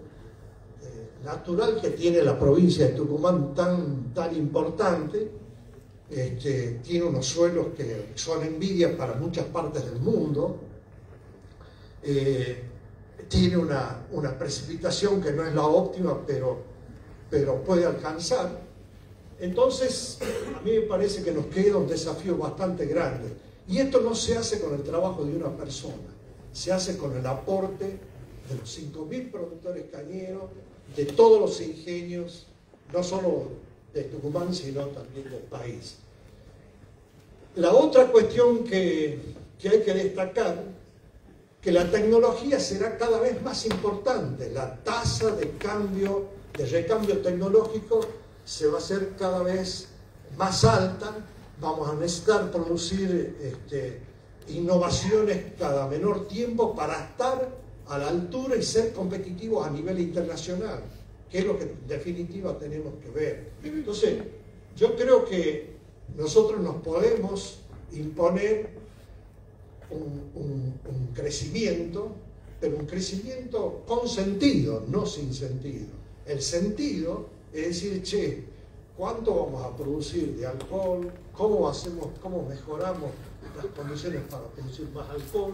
S4: natural que tiene la provincia de Tucumán tan importante? Tiene unos suelos que son envidia para muchas partes del mundo, tiene una precipitación que no es la óptima, pero puede alcanzar. Entonces, a mí me parece que nos queda un desafío bastante grande, y esto no se hace con el trabajo de una persona, se hace con el aporte de los 5.000 productores cañeros, de todos los ingenios, no solo de Tucumán, sino también del país. La otra cuestión que hay que destacar, que la tecnología será cada vez más importante, la tasa de recambio tecnológico se va a hacer cada vez más alta, vamos a necesitar producir innovaciones cada menor tiempo para estar a la altura y ser competitivos a nivel internacional, que es lo que en definitiva tenemos que ver. Entonces, yo creo que nosotros nos podemos imponer un crecimiento, pero un crecimiento con sentido, no sin sentido. El sentido es decir, ¿cuánto vamos a producir de alcohol? ¿Cómo mejoramos las condiciones para producir más alcohol,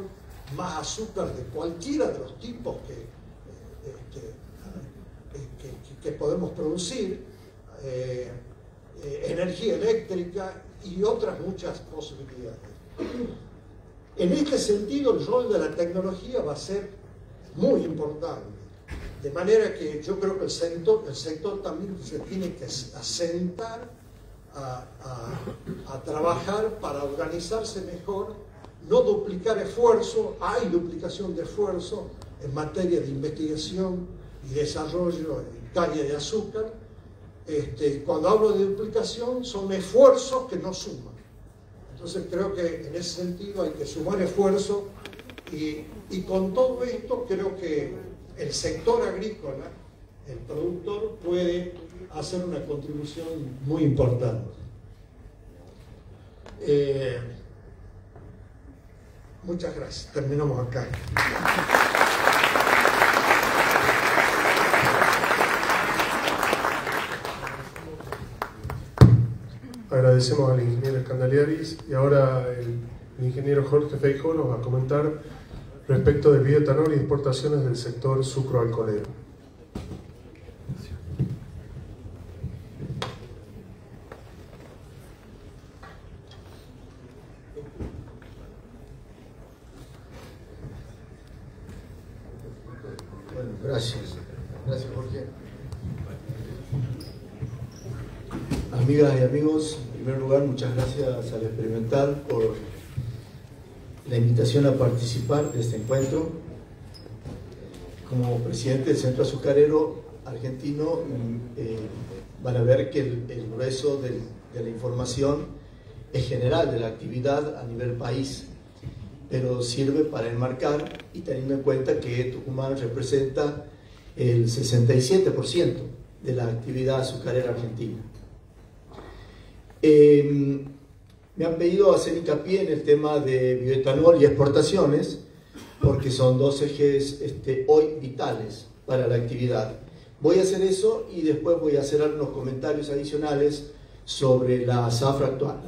S4: más azúcar de cualquiera de los tipos que podemos producir, energía eléctrica y otras muchas posibilidades? En este sentido, el rol de la tecnología va a ser muy importante. De manera que yo creo que el sector también se tiene que asentar a trabajar para organizarse mejor, no duplicar esfuerzo. Hay duplicación de esfuerzo en materia de investigación y desarrollo en caña de azúcar. Cuando hablo de duplicación, son esfuerzos que no suman. Entonces creo que en ese sentido hay que sumar esfuerzo y con todo esto creo que el sector agrícola, el productor, puede hacer una contribución muy importante. Muchas gracias. Terminamos acá.
S2: Agradecemos al ingeniero Scandaliaris y ahora el ingeniero Jorge Feijó nos va a comentar respecto del bioetanol y exportaciones del sector sucroalcoholero.
S5: Bueno, gracias. Gracias, Jorge. Amigas y amigos, en primer lugar, muchas gracias al Experimental por la invitación a participar de este encuentro. Como presidente del Centro Azucarero Argentino, van a ver que el grueso de la información es general de la actividad a nivel país, pero sirve para enmarcar y teniendo en cuenta que Tucumán representa el 67% de la actividad azucarera argentina. Me han pedido hacer hincapié en el tema de bioetanol y exportaciones porque son dos ejes hoy vitales para la actividad. Voy a hacer eso y después voy a hacer algunos comentarios adicionales sobre la zafra actual.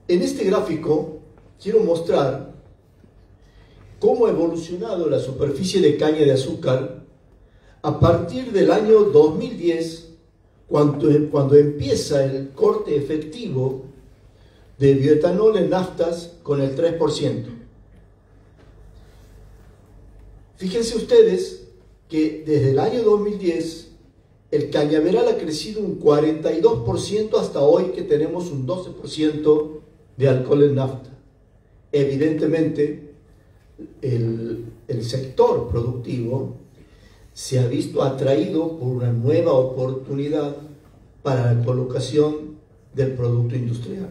S5: En este gráfico quiero mostrar cómo ha evolucionado la superficie de caña de azúcar a partir del año 2010, cuando empieza el corte efectivo de bioetanol en naftas con el 3%. Fíjense ustedes que desde el año 2010 el cañaveral ha crecido un 42% hasta hoy que tenemos un 12% de alcohol en nafta. Evidentemente el sector productivo se ha visto atraído por una nueva oportunidad para la colocación del producto industrial.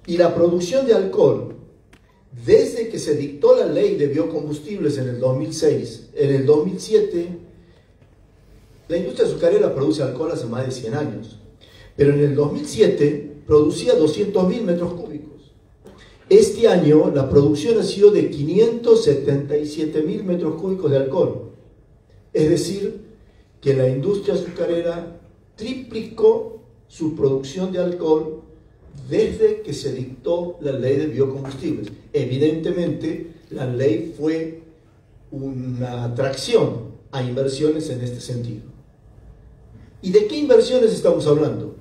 S5: Y la producción de alcohol, desde que se dictó la ley de biocombustibles en el 2006, en el 2007, la industria azucarera produce alcohol hace más de 100 años, pero en el 2007 producía 200.000 metros cúbicos. Este año la producción ha sido de 577.000 metros cúbicos de alcohol. Es decir, que la industria azucarera triplicó su producción de alcohol desde que se dictó la ley de biocombustibles. Evidentemente, la ley fue una atracción a inversiones en este sentido. ¿Y de qué inversiones estamos hablando?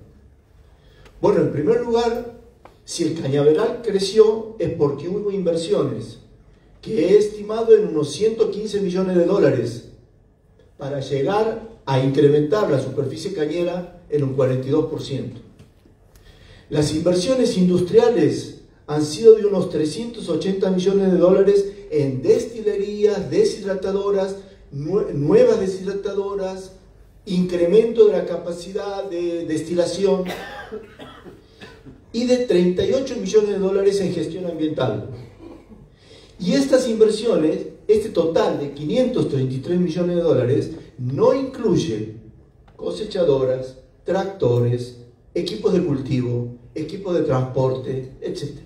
S5: Bueno, en primer lugar, si el cañaveral creció es porque hubo inversiones que he estimado en unos 115 millones de dólares para llegar a incrementar la superficie cañera en un 42%. Las inversiones industriales han sido de unos 380 millones de dólares en destilerías, deshidratadoras, nuevas deshidratadoras, incremento de la capacidad de destilación y de 38 millones de dólares en gestión ambiental. Y estas inversiones, este total de 533 millones de dólares, no incluye cosechadoras, tractores, equipos de cultivo, equipos de transporte, etc.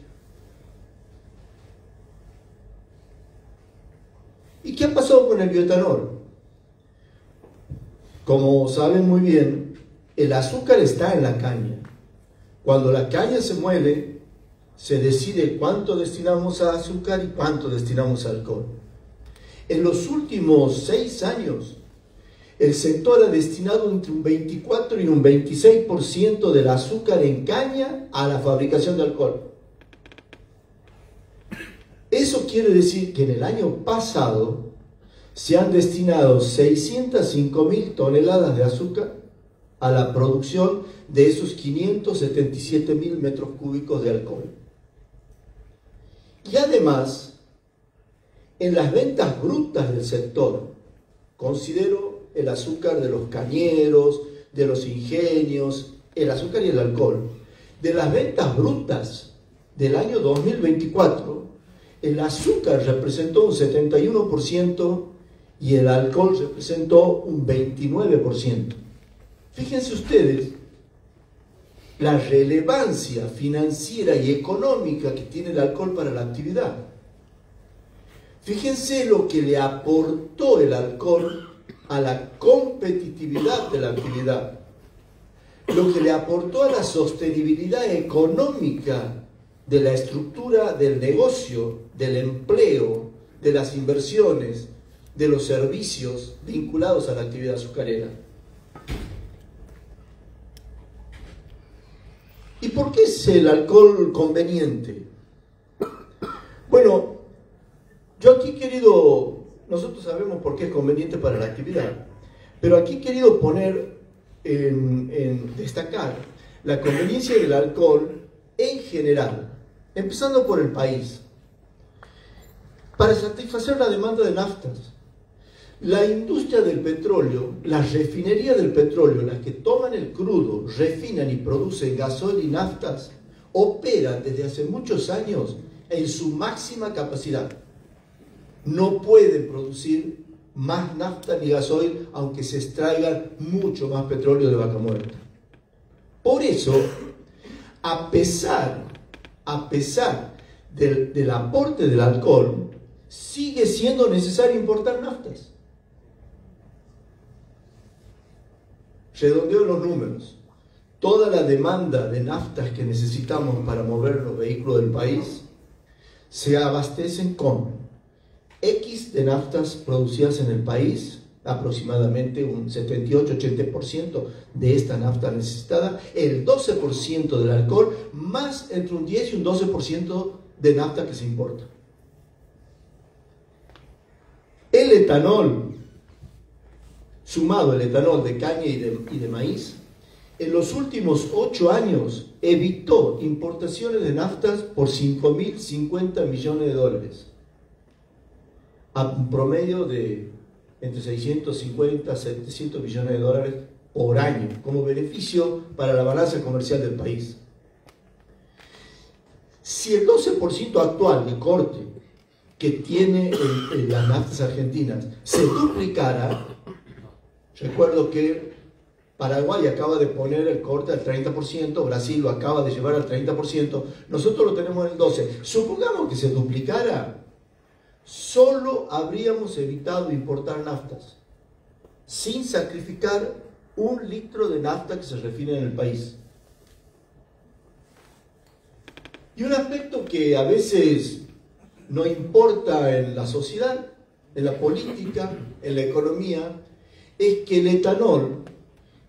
S5: ¿Y qué ha pasado con el bioetanol? Como saben muy bien, el azúcar está en la caña. Cuando la caña se muele, se decide cuánto destinamos a azúcar y cuánto destinamos a alcohol. En los últimos 6 años, el sector ha destinado entre un 24 y un 26% del azúcar en caña a la fabricación de alcohol. Eso quiere decir que en el año pasado se han destinado 605.000 toneladas de azúcar a la producción de esos 577.000 metros cúbicos de alcohol. Y además, en las ventas brutas del sector, considero el azúcar de los cañeros, de los ingenios, el azúcar y el alcohol. De las ventas brutas del año 2024, el azúcar representó un 71% y el alcohol representó un 29%. Fíjense ustedes la relevancia financiera y económica que tiene el alcohol para la actividad. Fíjense lo que le aportó el alcohol a la competitividad de la actividad, lo que le aportó a la sostenibilidad económica de la estructura del negocio, del empleo, de las inversiones, de los servicios vinculados a la actividad azucarera. ¿Y por qué es el alcohol conveniente? Bueno, yo aquí he querido, nosotros sabemos por qué es conveniente para la actividad, pero aquí he querido poner destacar la conveniencia del alcohol en general, empezando por el país, para satisfacer la demanda de naftas. La industria del petróleo, las refinerías del petróleo, las que toman el crudo, refinan y producen gasoil y naftas, operan desde hace muchos años en su máxima capacidad. No pueden producir más nafta ni gasoil, aunque se extraiga mucho más petróleo de vaca muerta. Por eso, a pesar del aporte del alcohol, sigue siendo necesario importar naftas. Redondeo los números. Toda la demanda de naftas que necesitamos para mover los vehículos del país se abastecen con X de naftas producidas en el país, aproximadamente un 78-80% de esta nafta necesitada, el 12% del alcohol, más entre un 10 y un 12% de nafta que se importa. El etanol, sumado el etanol de caña y de maíz, en los últimos 8 años evitó importaciones de naftas por 5.050 millones de dólares, a un promedio de entre 650 a 700 millones de dólares por año, como beneficio para la balanza comercial del país. Si el 12% actual de corte que tiene las naftas argentinas se duplicara, recuerdo que Paraguay acaba de poner el corte al 30%, Brasil lo acaba de llevar al 30%, nosotros lo tenemos en el 12%. Supongamos que se duplicara, solo habríamos evitado importar naftas, sin sacrificar 1 litro de nafta que se refina en el país. Y un aspecto que a veces no importa en la sociedad, en la política, en la economía, es que el etanol,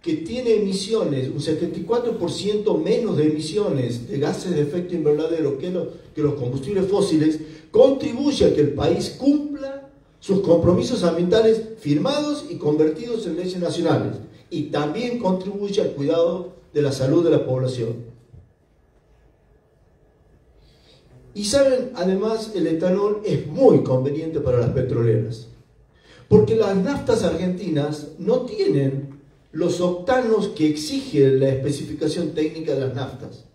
S5: que tiene emisiones, un 74% menos de emisiones de gases de efecto invernadero que los combustibles fósiles, contribuye a que el país cumpla sus compromisos ambientales firmados y convertidos en leyes nacionales, y también contribuye al cuidado de la salud de la población. Y saben, además, el etanol es muy conveniente para las petroleras, porque las naftas argentinas no tienen los octanos que exige la especificación técnica de las naftas.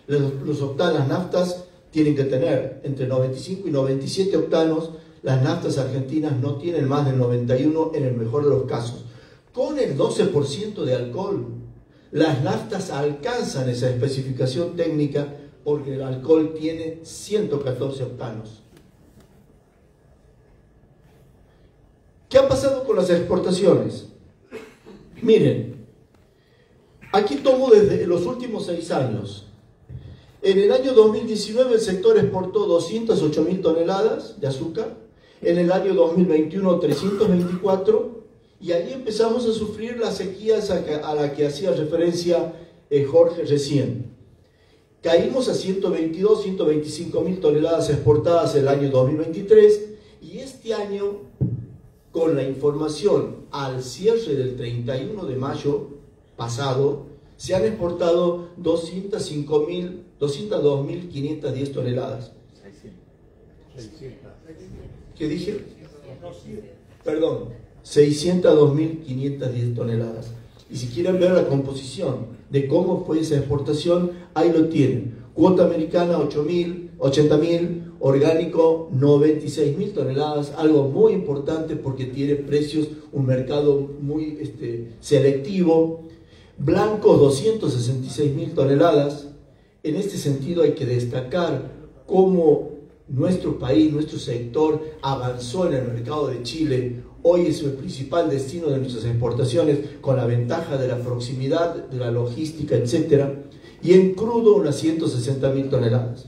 S5: Las naftas tienen que tener entre 95 y 97 octanos. Las naftas argentinas no tienen más del 91 en el mejor de los casos. Con el 12% de alcohol, las naftas alcanzan esa especificación técnica porque el alcohol tiene 114 octanos. ¿Qué ha pasado con las exportaciones? Miren, aquí tomo desde los últimos 6 años. En el año 2019 el sector exportó 208.000 toneladas de azúcar, en el año 2021 324, y ahí empezamos a sufrir las sequías a la que hacía referencia Jorge recién. Caímos a 122, 125 mil toneladas exportadas el año 2023 y este año, con la información al cierre del 31 de mayo pasado, se han exportado 202.510 toneladas. ¿Qué dije? Perdón, 602.510 toneladas. Y si quieren ver la composición de cómo fue esa exportación, ahí lo tienen. Cuota americana 80.000, orgánico 96.000 toneladas, algo muy importante porque tiene precios, un mercado muy selectivo. Blancos 266.000 toneladas. En este sentido hay que destacar cómo nuestro país, nuestro sector avanzó en el mercado de Chile. Hoy es el principal destino de nuestras exportaciones con la ventaja de la proximidad, de la logística, etc. Y en crudo unas 160.000 toneladas.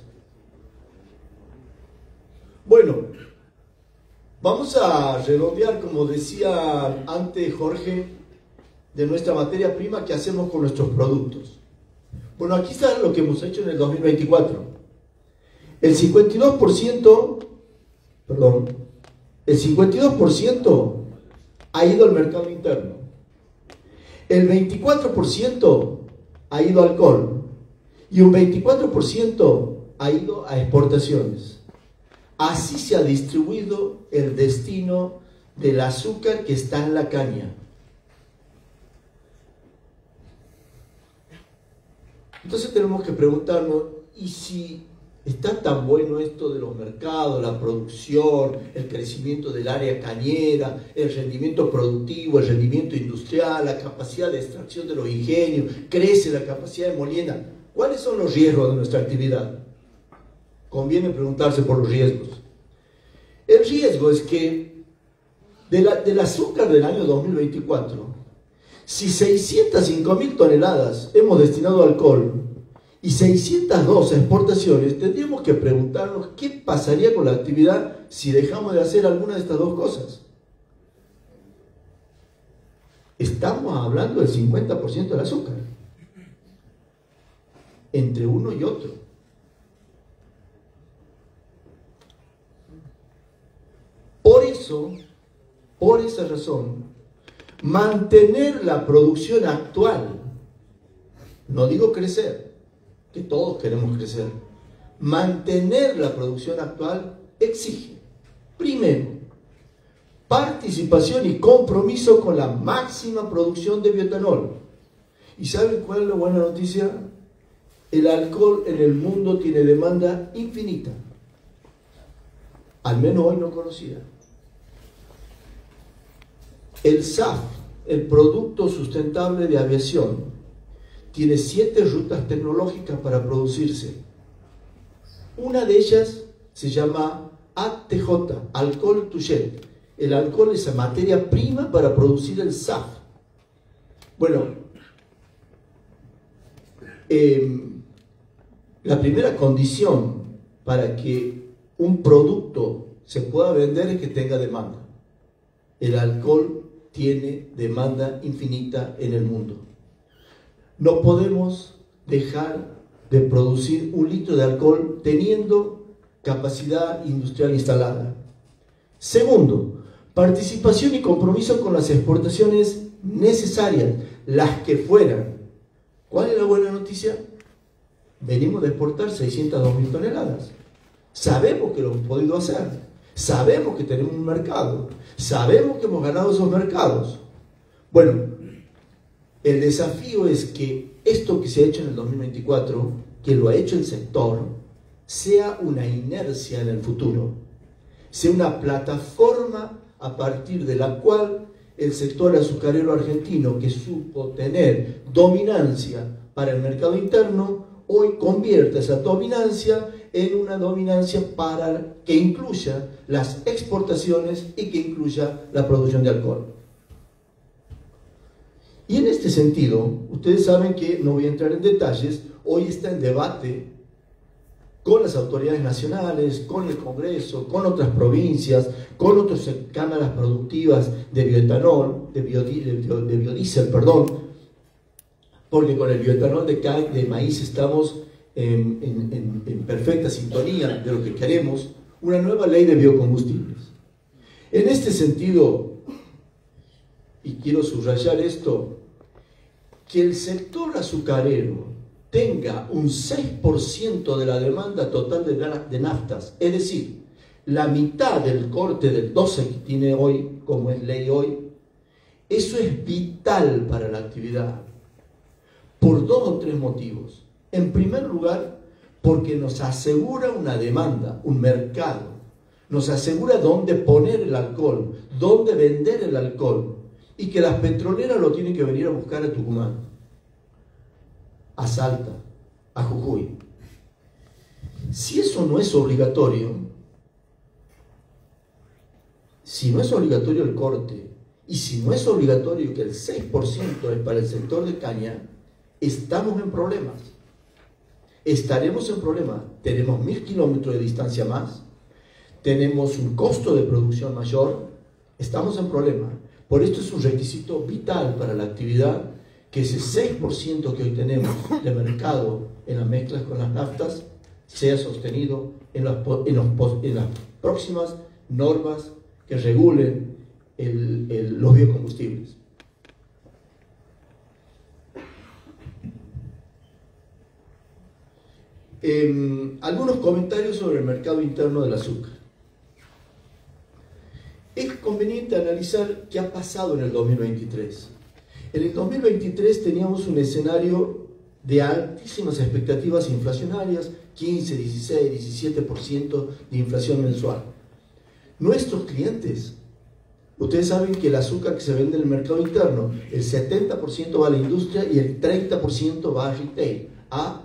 S5: Bueno, vamos a redondear, como decía antes Jorge, de nuestra materia prima, que hacemos con nuestros productos. Bueno, aquí está lo que hemos hecho en el 2024. El 52% ha ido al mercado interno. El 24% ha ido al alcohol. Y un 24% ha ido a exportaciones. Así se ha distribuido el destino del azúcar que está en la caña. Entonces tenemos que preguntarnos, ¿y si está tan bueno esto de los mercados, la producción, el crecimiento del área cañera, el rendimiento productivo, el rendimiento industrial, la capacidad de extracción de los ingenios, crece la capacidad de molienda? ¿Cuáles son los riesgos de nuestra actividad? Conviene preguntarse por los riesgos. El riesgo es que del azúcar del año 2024, si 605.000 toneladas hemos destinado a alcohol y 602 a exportaciones, tendríamos que preguntarnos qué pasaría con la actividad si dejamos de hacer alguna de estas dos cosas. Estamos hablando del 50% del azúcar, entre uno y otro. Por esa razón, mantener la producción actual, no digo crecer, que todos queremos crecer, mantener la producción actual exige, primero, participación y compromiso con la máxima producción de bioetanol. ¿Y saben cuál es la buena noticia? El alcohol en el mundo tiene demanda infinita, al menos hoy no conocida. El SAF, el Producto Sustentable de Aviación, tiene 7 rutas tecnológicas para producirse. Una de ellas se llama ATJ, Alcohol to Jet. El alcohol es la materia prima para producir el SAF. Bueno, la primera condición para que un producto se pueda vender es que tenga demanda. El alcohol tiene demanda infinita en el mundo. No podemos dejar de producir 1 litro de alcohol teniendo capacidad industrial instalada. Segundo, participación y compromiso con las exportaciones necesarias, las que fueran. ¿Cuál es la buena noticia? Venimos de exportar 602.000 toneladas. Sabemos que lo hemos podido hacer. Sabemos que tenemos un mercado. Sabemos que hemos ganado esos mercados. Bueno, el desafío es que esto que se ha hecho en el 2024, que lo ha hecho el sector, sea una inercia en el futuro. Sea una plataforma a partir de la cual el sector azucarero argentino, que supo tener dominancia para el mercado interno, hoy convierta esa dominancia en una dominancia para que incluya las exportaciones y que incluya la producción de alcohol. Y en este sentido, ustedes saben que, no voy a entrar en detalles, hoy está en debate con las autoridades nacionales, con el Congreso, con otras provincias, con otras cámaras productivas de bioetanol, de biodiesel, porque con el bioetanol de maíz estamos en perfecta sintonía de lo que queremos, una nueva ley de biocombustibles. En este sentido, y quiero subrayar esto, que el sector azucarero tenga un 6% de la demanda total de naftas, es decir, la mitad del corte del 12 que tiene hoy, como es ley hoy, eso es vital para la actividad, por 2 o 3 motivos. En primer lugar, porque nos asegura una demanda, un mercado, nos asegura dónde poner el alcohol, dónde vender el alcohol, y que las petroleras lo tienen que venir a buscar a Tucumán, a Salta, a Jujuy. Si eso no es obligatorio, si no es obligatorio el corte, y si no es obligatorio que el 6% es para el sector de caña, estamos en problemas. Estaremos en problemas. Tenemos 1000 kilómetros de distancia más, tenemos un costo de producción mayor, estamos en problemas. Por esto es un requisito vital para la actividad que ese 6% que hoy tenemos de mercado en las mezclas con las naftas sea sostenido en las próximas normas que regulen los biocombustibles. Algunos comentarios sobre el mercado interno del azúcar. Es conveniente analizar qué ha pasado en el 2023. En el 2023 teníamos un escenario de altísimas expectativas inflacionarias, 15, 16, 17% de inflación mensual. Nuestros clientes, ustedes saben que el azúcar que se vende en el mercado interno, el 70% va a la industria y el 30% va a retail, a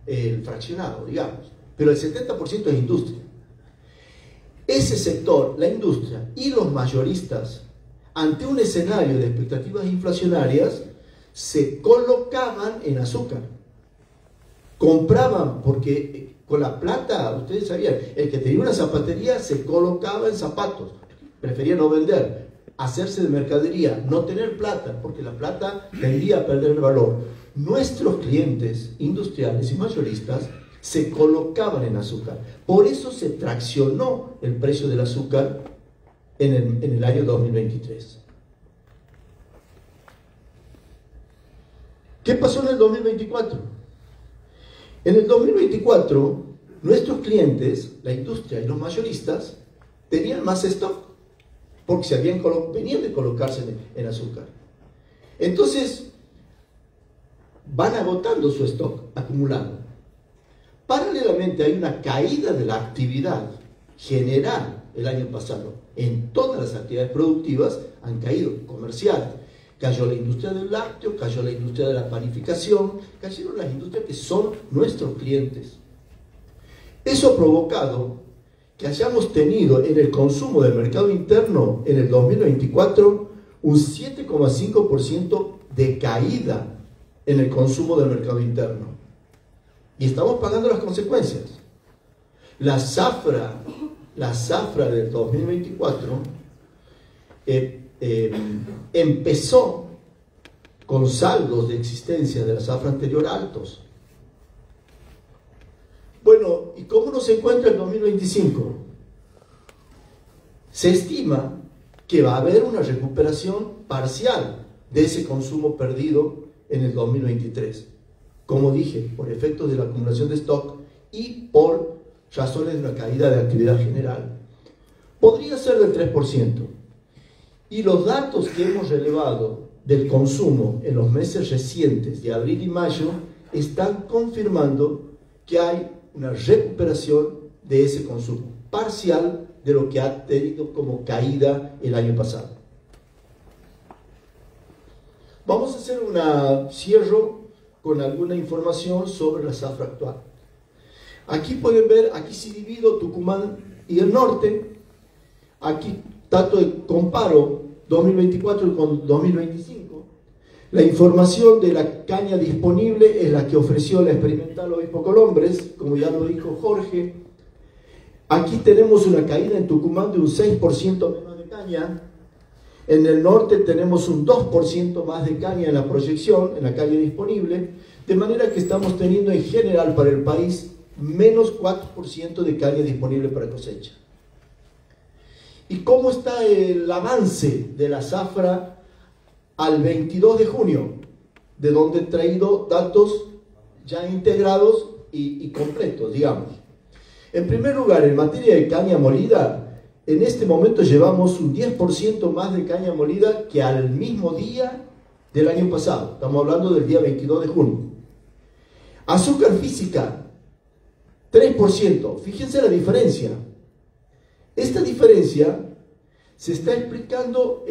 S5: el fraccionado, digamos, pero el 70% es industria. Ese sector, la industria y los mayoristas, ante un escenario de expectativas inflacionarias, se colocaban en azúcar, compraban, porque con la plata, ustedes sabían, el que tenía una zapatería se colocaba en zapatos, prefería no vender, hacerse de mercadería, no tener plata, porque la plata tendía a perder el valor. Nuestros clientes industriales y mayoristas se colocaban en azúcar. Por eso se traccionó el precio del azúcar en el año 2023. ¿Qué pasó en el 2024? En el 2024, nuestros clientes, la industria y los mayoristas, tenían más stock, porque venían de colocarse en azúcar. Entonces, van agotando su stock, acumulando. Paralelamente hay una caída de la actividad general el año pasado. En todas las actividades productivas han caído, comerciales. Cayó la industria del lácteo, cayó la industria de la panificación, cayeron las industrias que son nuestros clientes. Eso ha provocado que hayamos tenido en el consumo del mercado interno en el 2024 un 7,5% de caída en el consumo del mercado interno. Y estamos pagando las consecuencias. La zafra del 2024 empezó con saldos de existencia de la zafra anterior altos. Bueno, ¿y cómo nos encuentra el 2025? Se estima que va a haber una recuperación parcial de ese consumo perdido en el 2023. Como dije, por efectos de la acumulación de stock y por razones de una caída de actividad general. Podría ser del 3%. Y los datos que hemos relevado del consumo en los meses recientes de abril y mayo están confirmando que hay una recuperación de ese consumo, parcial de lo que ha tenido como caída el año pasado. Vamos a hacer un cierre con alguna información sobre la zafra actual. Aquí pueden ver, aquí sí divido Tucumán y el norte. Aquí comparo 2024 con 2025. La información de la caña disponible es la que ofreció la experimental Obispo Colombres, como ya lo dijo Jorge. Aquí tenemos una caída en Tucumán de un 6% menos de caña. En el norte tenemos un 2% más de caña en la proyección, en la caña disponible, de manera que estamos teniendo en general para el país menos 4% de caña disponible para cosecha. ¿Y cómo está el avance de la zafra al 22 de junio? De donde he traído datos ya integrados y completos, digamos. En primer lugar, en materia de caña molida, en este momento llevamos un 10% más de caña molida que al mismo día del año pasado. Estamos hablando del día 22 de junio. Azúcar física, 3%. Fíjense la diferencia. Esta diferencia se está explicando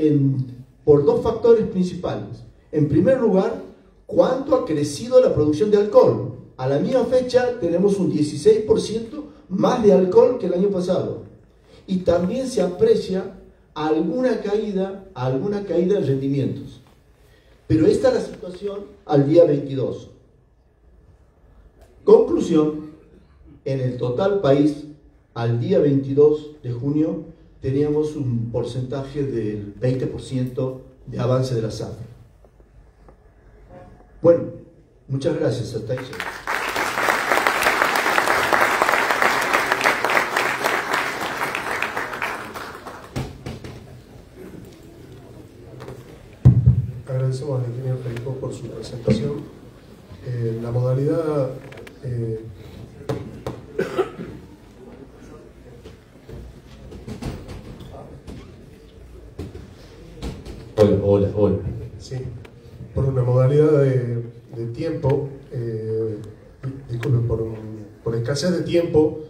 S5: por dos factores principales. En primer lugar, cuánto ha crecido la producción de alcohol. A la misma fecha tenemos un 16% más de alcohol que el año pasado. Y también se aprecia alguna caída en rendimientos. Pero esta es la situación al día 22. Conclusión, en el total país, al día 22 de junio, teníamos un porcentaje del 20% de avance de la zafra. Bueno, muchas gracias. Hasta aquí.
S2: Agradecemos al ingeniero Feijó por su presentación. La modalidad
S1: Hola.
S2: sí, por una modalidad de tiempo, disculpen, por escasez de tiempo,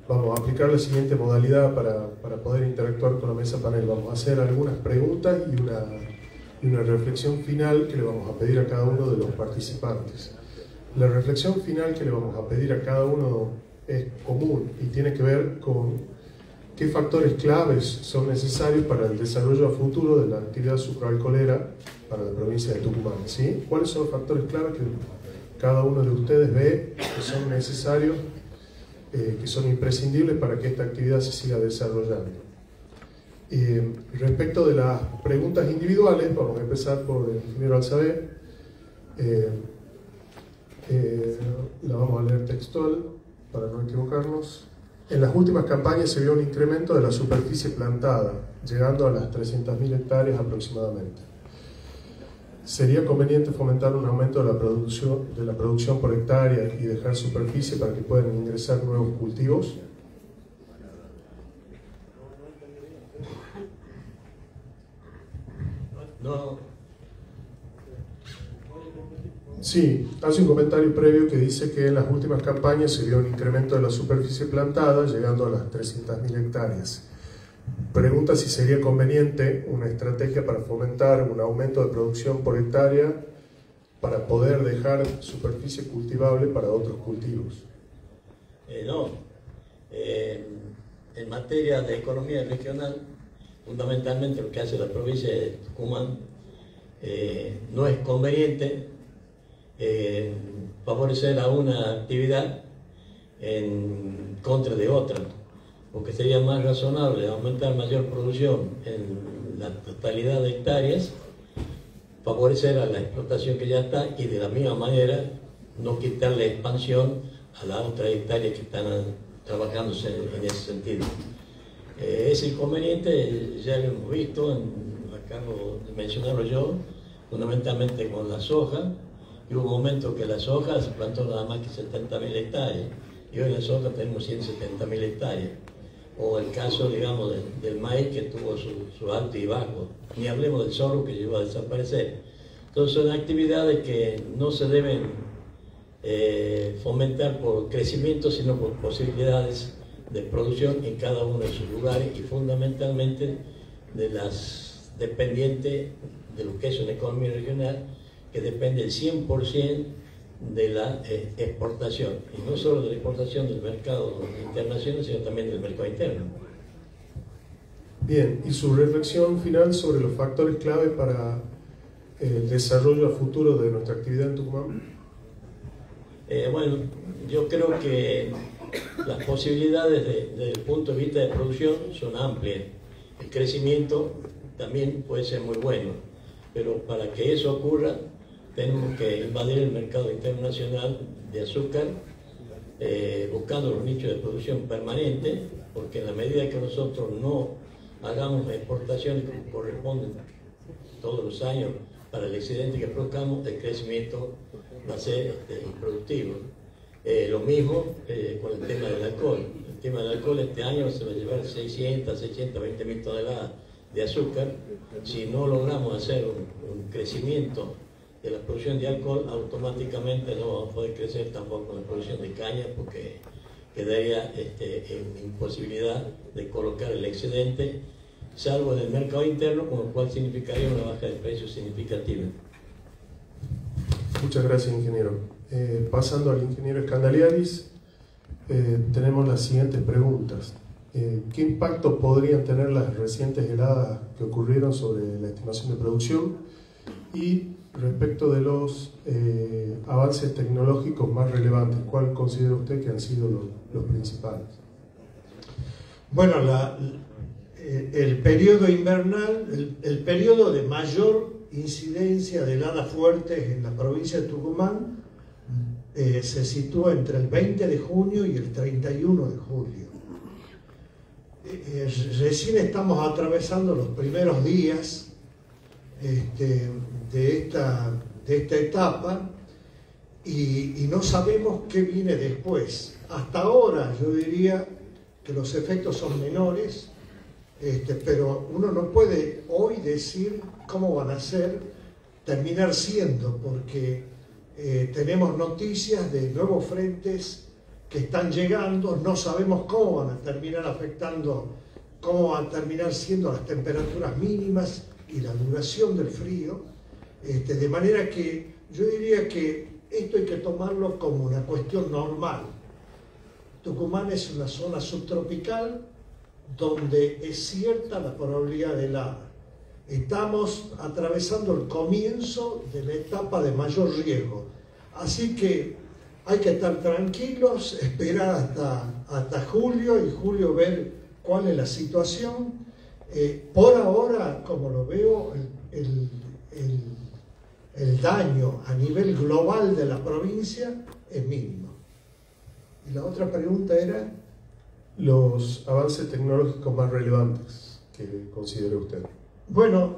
S2: vamos a aplicar la siguiente modalidad para poder interactuar con la mesa panel. Vamos a hacer algunas preguntas y una reflexión final que le vamos a pedir a cada uno de los participantes. La reflexión final que le vamos a pedir a cada uno es común y tiene que ver con qué factores claves son necesarios para el desarrollo a futuro de la actividad sucroalcoholera para la provincia de Tucumán, ¿sí? ¿Cuáles son los factores claves que cada uno de ustedes ve que son necesarios, que son imprescindibles para que esta actividad se siga desarrollando? Respecto de las preguntas individuales, vamos a empezar por el ingeniero Alzabé. La vamos a leer textual para no equivocarnos. En las últimas campañas se vio un incremento de la superficie plantada, llegando a las 300.000 hectáreas aproximadamente. ¿Sería conveniente fomentar un aumento de la producción por hectárea y dejar superficie para que puedan ingresar nuevos cultivos?
S3: No.
S2: Sí, hace un comentario previo que dice que en las últimas campañas se vio un incremento de la superficie plantada, llegando a las 300.000 hectáreas. Pregunta si sería conveniente una estrategia para fomentar un aumento de producción por hectárea para poder dejar superficie cultivable para otros cultivos.
S3: No. En materia de economía regional, fundamentalmente lo que hace la provincia de Tucumán, no es conveniente favorecer a una actividad en contra de otra, porque sería más razonable aumentar mayor producción en la totalidad de hectáreas, favorecer a la explotación que ya está y de la misma manera no quitarle expansión a las otras hectáreas que están trabajándose en ese sentido. Ese inconveniente ya lo hemos visto, acabo de mencionarlo yo, fundamentalmente con la soja. Y hubo un momento que la soja se plantó nada más que 70.000 hectáreas y hoy en la soja tenemos 170.000 hectáreas. O el caso, digamos, del maíz que tuvo su alto y bajo. Ni hablemos del sorgo que llegó a desaparecer. Entonces son actividades que no se deben fomentar por crecimiento, sino por posibilidades de producción en cada uno de sus lugares y fundamentalmente de las dependientes de lo que es una economía regional que depende el 100% de la exportación, y no solo de la exportación del mercado internacional, sino también del mercado interno.
S2: Bien, y su reflexión final sobre los factores clave para el desarrollo a futuro de nuestra actividad en Tucumán.
S3: Bueno, yo creo que las posibilidades desde el punto de vista de producción son amplias. El crecimiento también puede ser muy bueno, pero para que eso ocurra tenemos que invadir el mercado internacional de azúcar, buscando los nichos de producción permanente, porque en la medida que nosotros no hagamos las exportaciones que corresponden todos los años para el excedente que produzcamos, el crecimiento va a ser improductivo. Lo mismo con el tema del alcohol. El tema del alcohol este año se va a llevar 620 mil toneladas de azúcar. Si no logramos hacer un crecimiento de la producción de alcohol, automáticamente no vamos a poder crecer tampoco en la producción de caña, porque quedaría en imposibilidad de colocar el excedente, salvo en el mercado interno, con lo cual significaría una baja de precios significativa.
S2: Muchas gracias, ingeniero. Pasando al ingeniero Scandaliaris, tenemos las siguientes preguntas. ¿Qué impacto podrían tener las recientes heladas que ocurrieron sobre la estimación de producción? Y respecto de los avances tecnológicos más relevantes, ¿cuál considera usted que han sido los principales?
S4: Bueno, el periodo invernal, el periodo de mayor incidencia de heladas fuertes en la provincia de Tucumán se sitúa entre el 20 de junio y el 31 de julio. Recién estamos atravesando los primeros días de esta etapa y no sabemos qué viene después. Hasta ahora yo diría que los efectos son menores, pero uno no puede hoy decir cómo van a terminar siendo, porque tenemos noticias de nuevos frentes que están llegando, no sabemos cómo van a terminar afectando, cómo van a terminar siendo las temperaturas mínimas y la duración del frío, de manera que yo diría que esto hay que tomarlo como una cuestión normal. Tucumán es una zona subtropical donde es cierta la probabilidad de helada. Estamos atravesando el comienzo de la etapa de mayor riesgo, así que hay que estar tranquilos, esperar hasta julio, y julio ver cuál es la situación. Por ahora, como lo veo, el daño a nivel global de la provincia es mínimo. Y la otra pregunta era...
S2: Los avances tecnológicos más relevantes que considera usted.
S4: Bueno,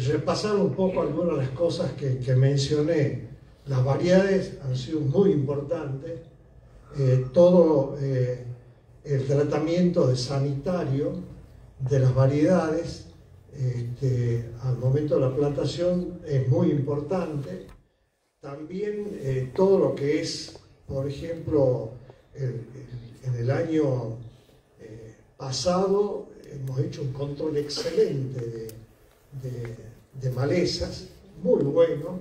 S4: repasar un poco algunas de las cosas que mencioné. Las variedades han sido muy importantes. Todo el tratamiento de sanitario de las variedades al momento de la plantación es muy importante. También todo lo que es, por ejemplo, en el año pasado hemos hecho un control excelente de malezas, muy bueno,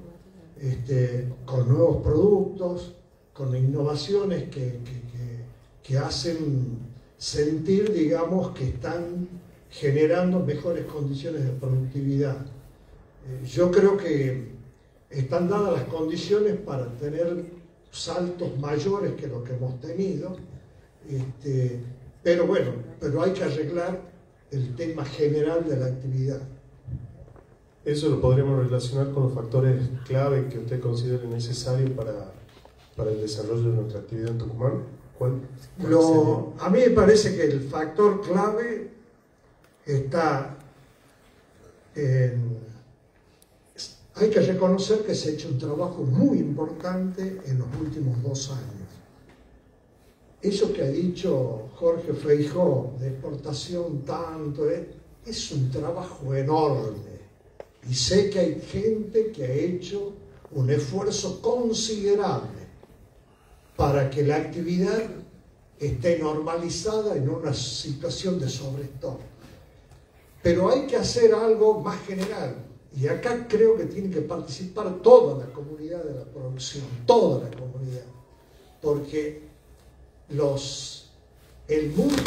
S4: con nuevos productos, con innovaciones que hacen sentir, digamos, que están generando mejores condiciones de productividad. Yo creo que están dadas las condiciones para tener saltos mayores que lo que hemos tenido, pero bueno, hay que arreglar el tema general de la actividad.
S2: ¿Eso lo podríamos relacionar con los factores clave que usted considere necesarios para el desarrollo de nuestra actividad en Tucumán? ¿Cuál
S4: A mí me parece que el factor clave está en... Hay que reconocer que se ha hecho un trabajo muy importante en los últimos 2 años. Eso que ha dicho Jorge Feijó de exportación tanto, es un trabajo enorme. Y sé que hay gente que ha hecho un esfuerzo considerable para que la actividad esté normalizada en una situación de sobrestock. Pero hay que hacer algo más general. Y acá creo que tiene que participar toda la comunidad de la producción, toda la comunidad. Porque el mundo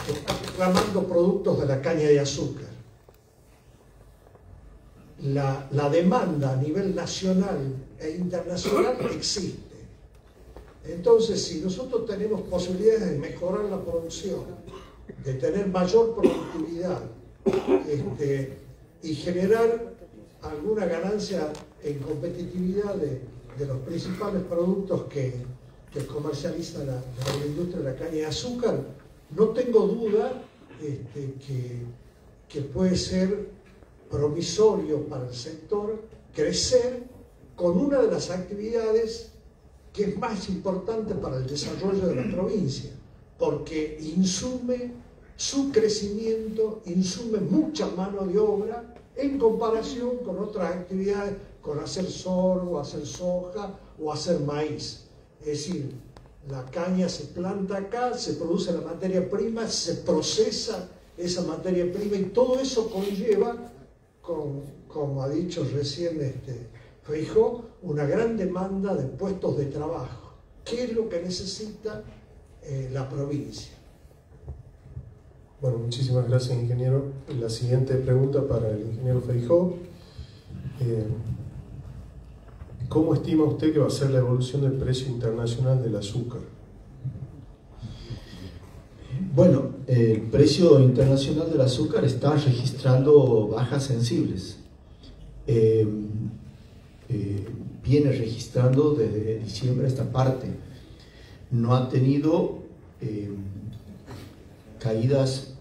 S4: está reclamando productos de la caña de azúcar. La demanda a nivel nacional e internacional existe. Entonces, si nosotros tenemos posibilidades de mejorar la producción, de tener mayor productividad y generar alguna ganancia en competitividad de los principales productos que comercializa la industria de la caña de azúcar, no tengo duda que puede ser promisorio para el sector crecer con una de las actividades que es más importante para el desarrollo de la provincia, porque su crecimiento insume mucha mano de obra en comparación con otras actividades, con hacer sorgo, hacer soja o hacer maíz. Es decir, la caña se planta acá, se produce la materia prima, se procesa esa materia prima y todo eso conlleva, como ha dicho recién Feijó, una gran demanda de puestos de trabajo. ¿Qué es lo que necesita la provincia?
S2: Bueno, muchísimas gracias, ingeniero. La siguiente pregunta para el ingeniero Feijó. ¿Cómo estima usted que va a ser la evolución del precio internacional del azúcar?
S5: Bueno, el precio internacional del azúcar está registrando bajas sensibles. Viene registrando desde diciembre a esta parte. No ha tenido caídas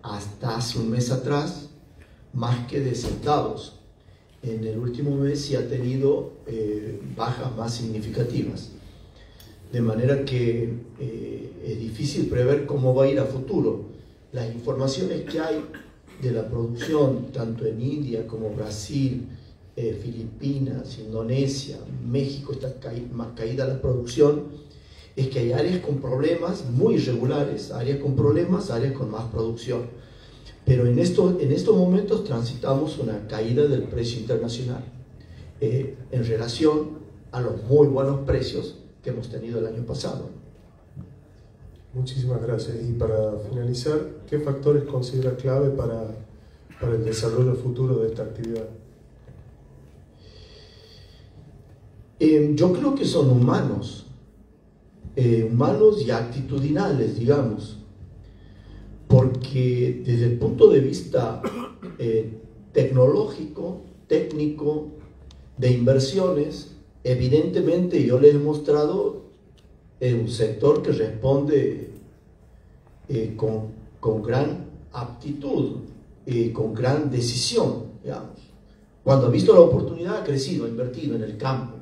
S5: hasta hace un mes atrás, más que de centavos. En el último mes sí ha tenido bajas más significativas. De manera que es difícil prever cómo va a ir a futuro. Las informaciones que hay de la producción, tanto en India como Brasil, Filipinas, Indonesia, México, está más caída la producción, es que hay áreas con problemas muy irregulares, áreas con problemas, áreas con más producción. Pero en estos momentos transitamos una caída del precio internacional en relación a los muy buenos precios que hemos tenido el año pasado.
S2: Muchísimas gracias. Y para finalizar, ¿qué factores considera clave para el desarrollo futuro de esta actividad?
S5: Yo creo que son humanos y actitudinales, digamos, porque desde el punto de vista tecnológico, técnico, de inversiones, evidentemente yo les he mostrado un sector que responde con gran aptitud, con gran decisión, digamos. Cuando ha visto la oportunidad ha crecido, ha invertido en el campo.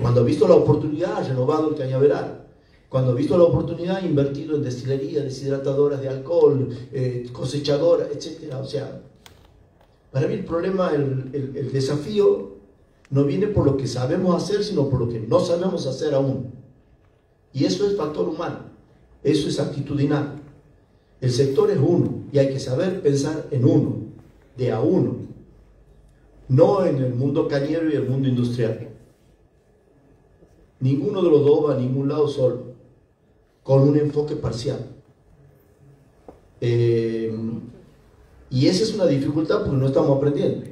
S5: Cuando ha visto la oportunidad ha renovado el cañaveral. Cuando ha visto la oportunidad ha invertido en destilería, deshidratadoras de alcohol, cosechadoras, etc. O sea, para mí el problema, el desafío no viene por lo que sabemos hacer, sino por lo que no sabemos hacer aún. Y eso es factor humano, eso es actitudinal. El sector es uno y hay que saber pensar en uno, de a uno, no en el mundo cañero y el mundo industrial. Ninguno de los dos va a ningún lado solo, con un enfoque parcial. Y esa es una dificultad porque no estamos aprendiendo.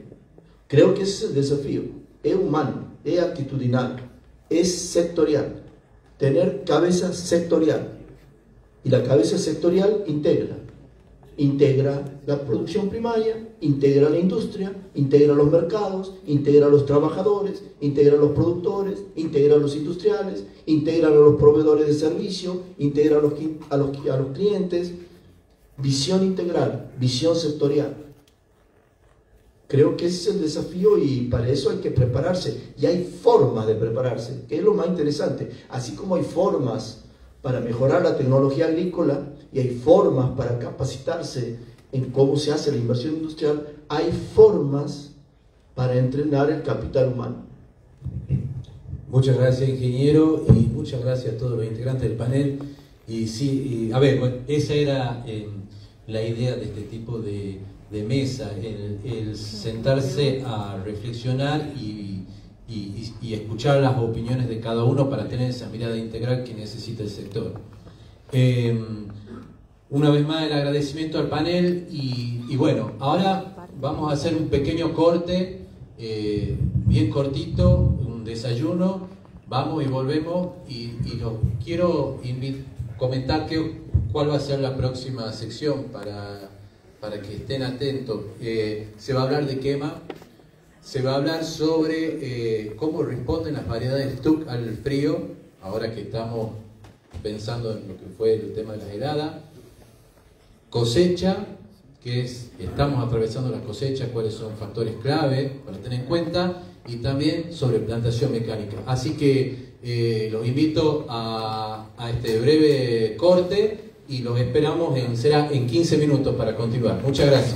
S5: Creo que ese es el desafío. Es humano, es actitudinal, es sectorial. Tener cabeza sectorial. Y la cabeza sectorial integra la producción primaria, integra la industria, integra los mercados, integra a los trabajadores, integra a los productores, integra a los industriales, integra a los proveedores de servicio, integra a los clientes. Visión integral, visión sectorial. Creo que ese es el desafío y para eso hay que prepararse. Y hay formas de prepararse, que es lo más interesante. Así como hay formas para mejorar la tecnología agrícola y hay formas para capacitarse en cómo se hace la inversión industrial, hay formas para entrenar el capital humano.
S1: Muchas gracias, ingeniero, y muchas gracias a todos los integrantes del panel. Y sí, a ver, bueno, esa era la idea de este tipo de mesa, el sentarse a reflexionar y escuchar las opiniones de cada uno para tener esa mirada integral que necesita el sector. Una vez más el agradecimiento al panel y bueno, ahora vamos a hacer un pequeño corte, bien cortito, un desayuno, vamos y volvemos y los quiero comentar cuál va a ser la próxima sección para para que estén atentos. Se va a hablar de quema, se va a hablar sobre cómo responden las variedades TUC al frío, ahora que estamos pensando en lo que fue el tema de las heladas. Cosecha, estamos atravesando la cosecha, cuáles son factores clave para tener en cuenta, y también sobre plantación mecánica. Así que los invito a este breve corte y los esperamos será en 15 minutos para continuar. Muchas gracias.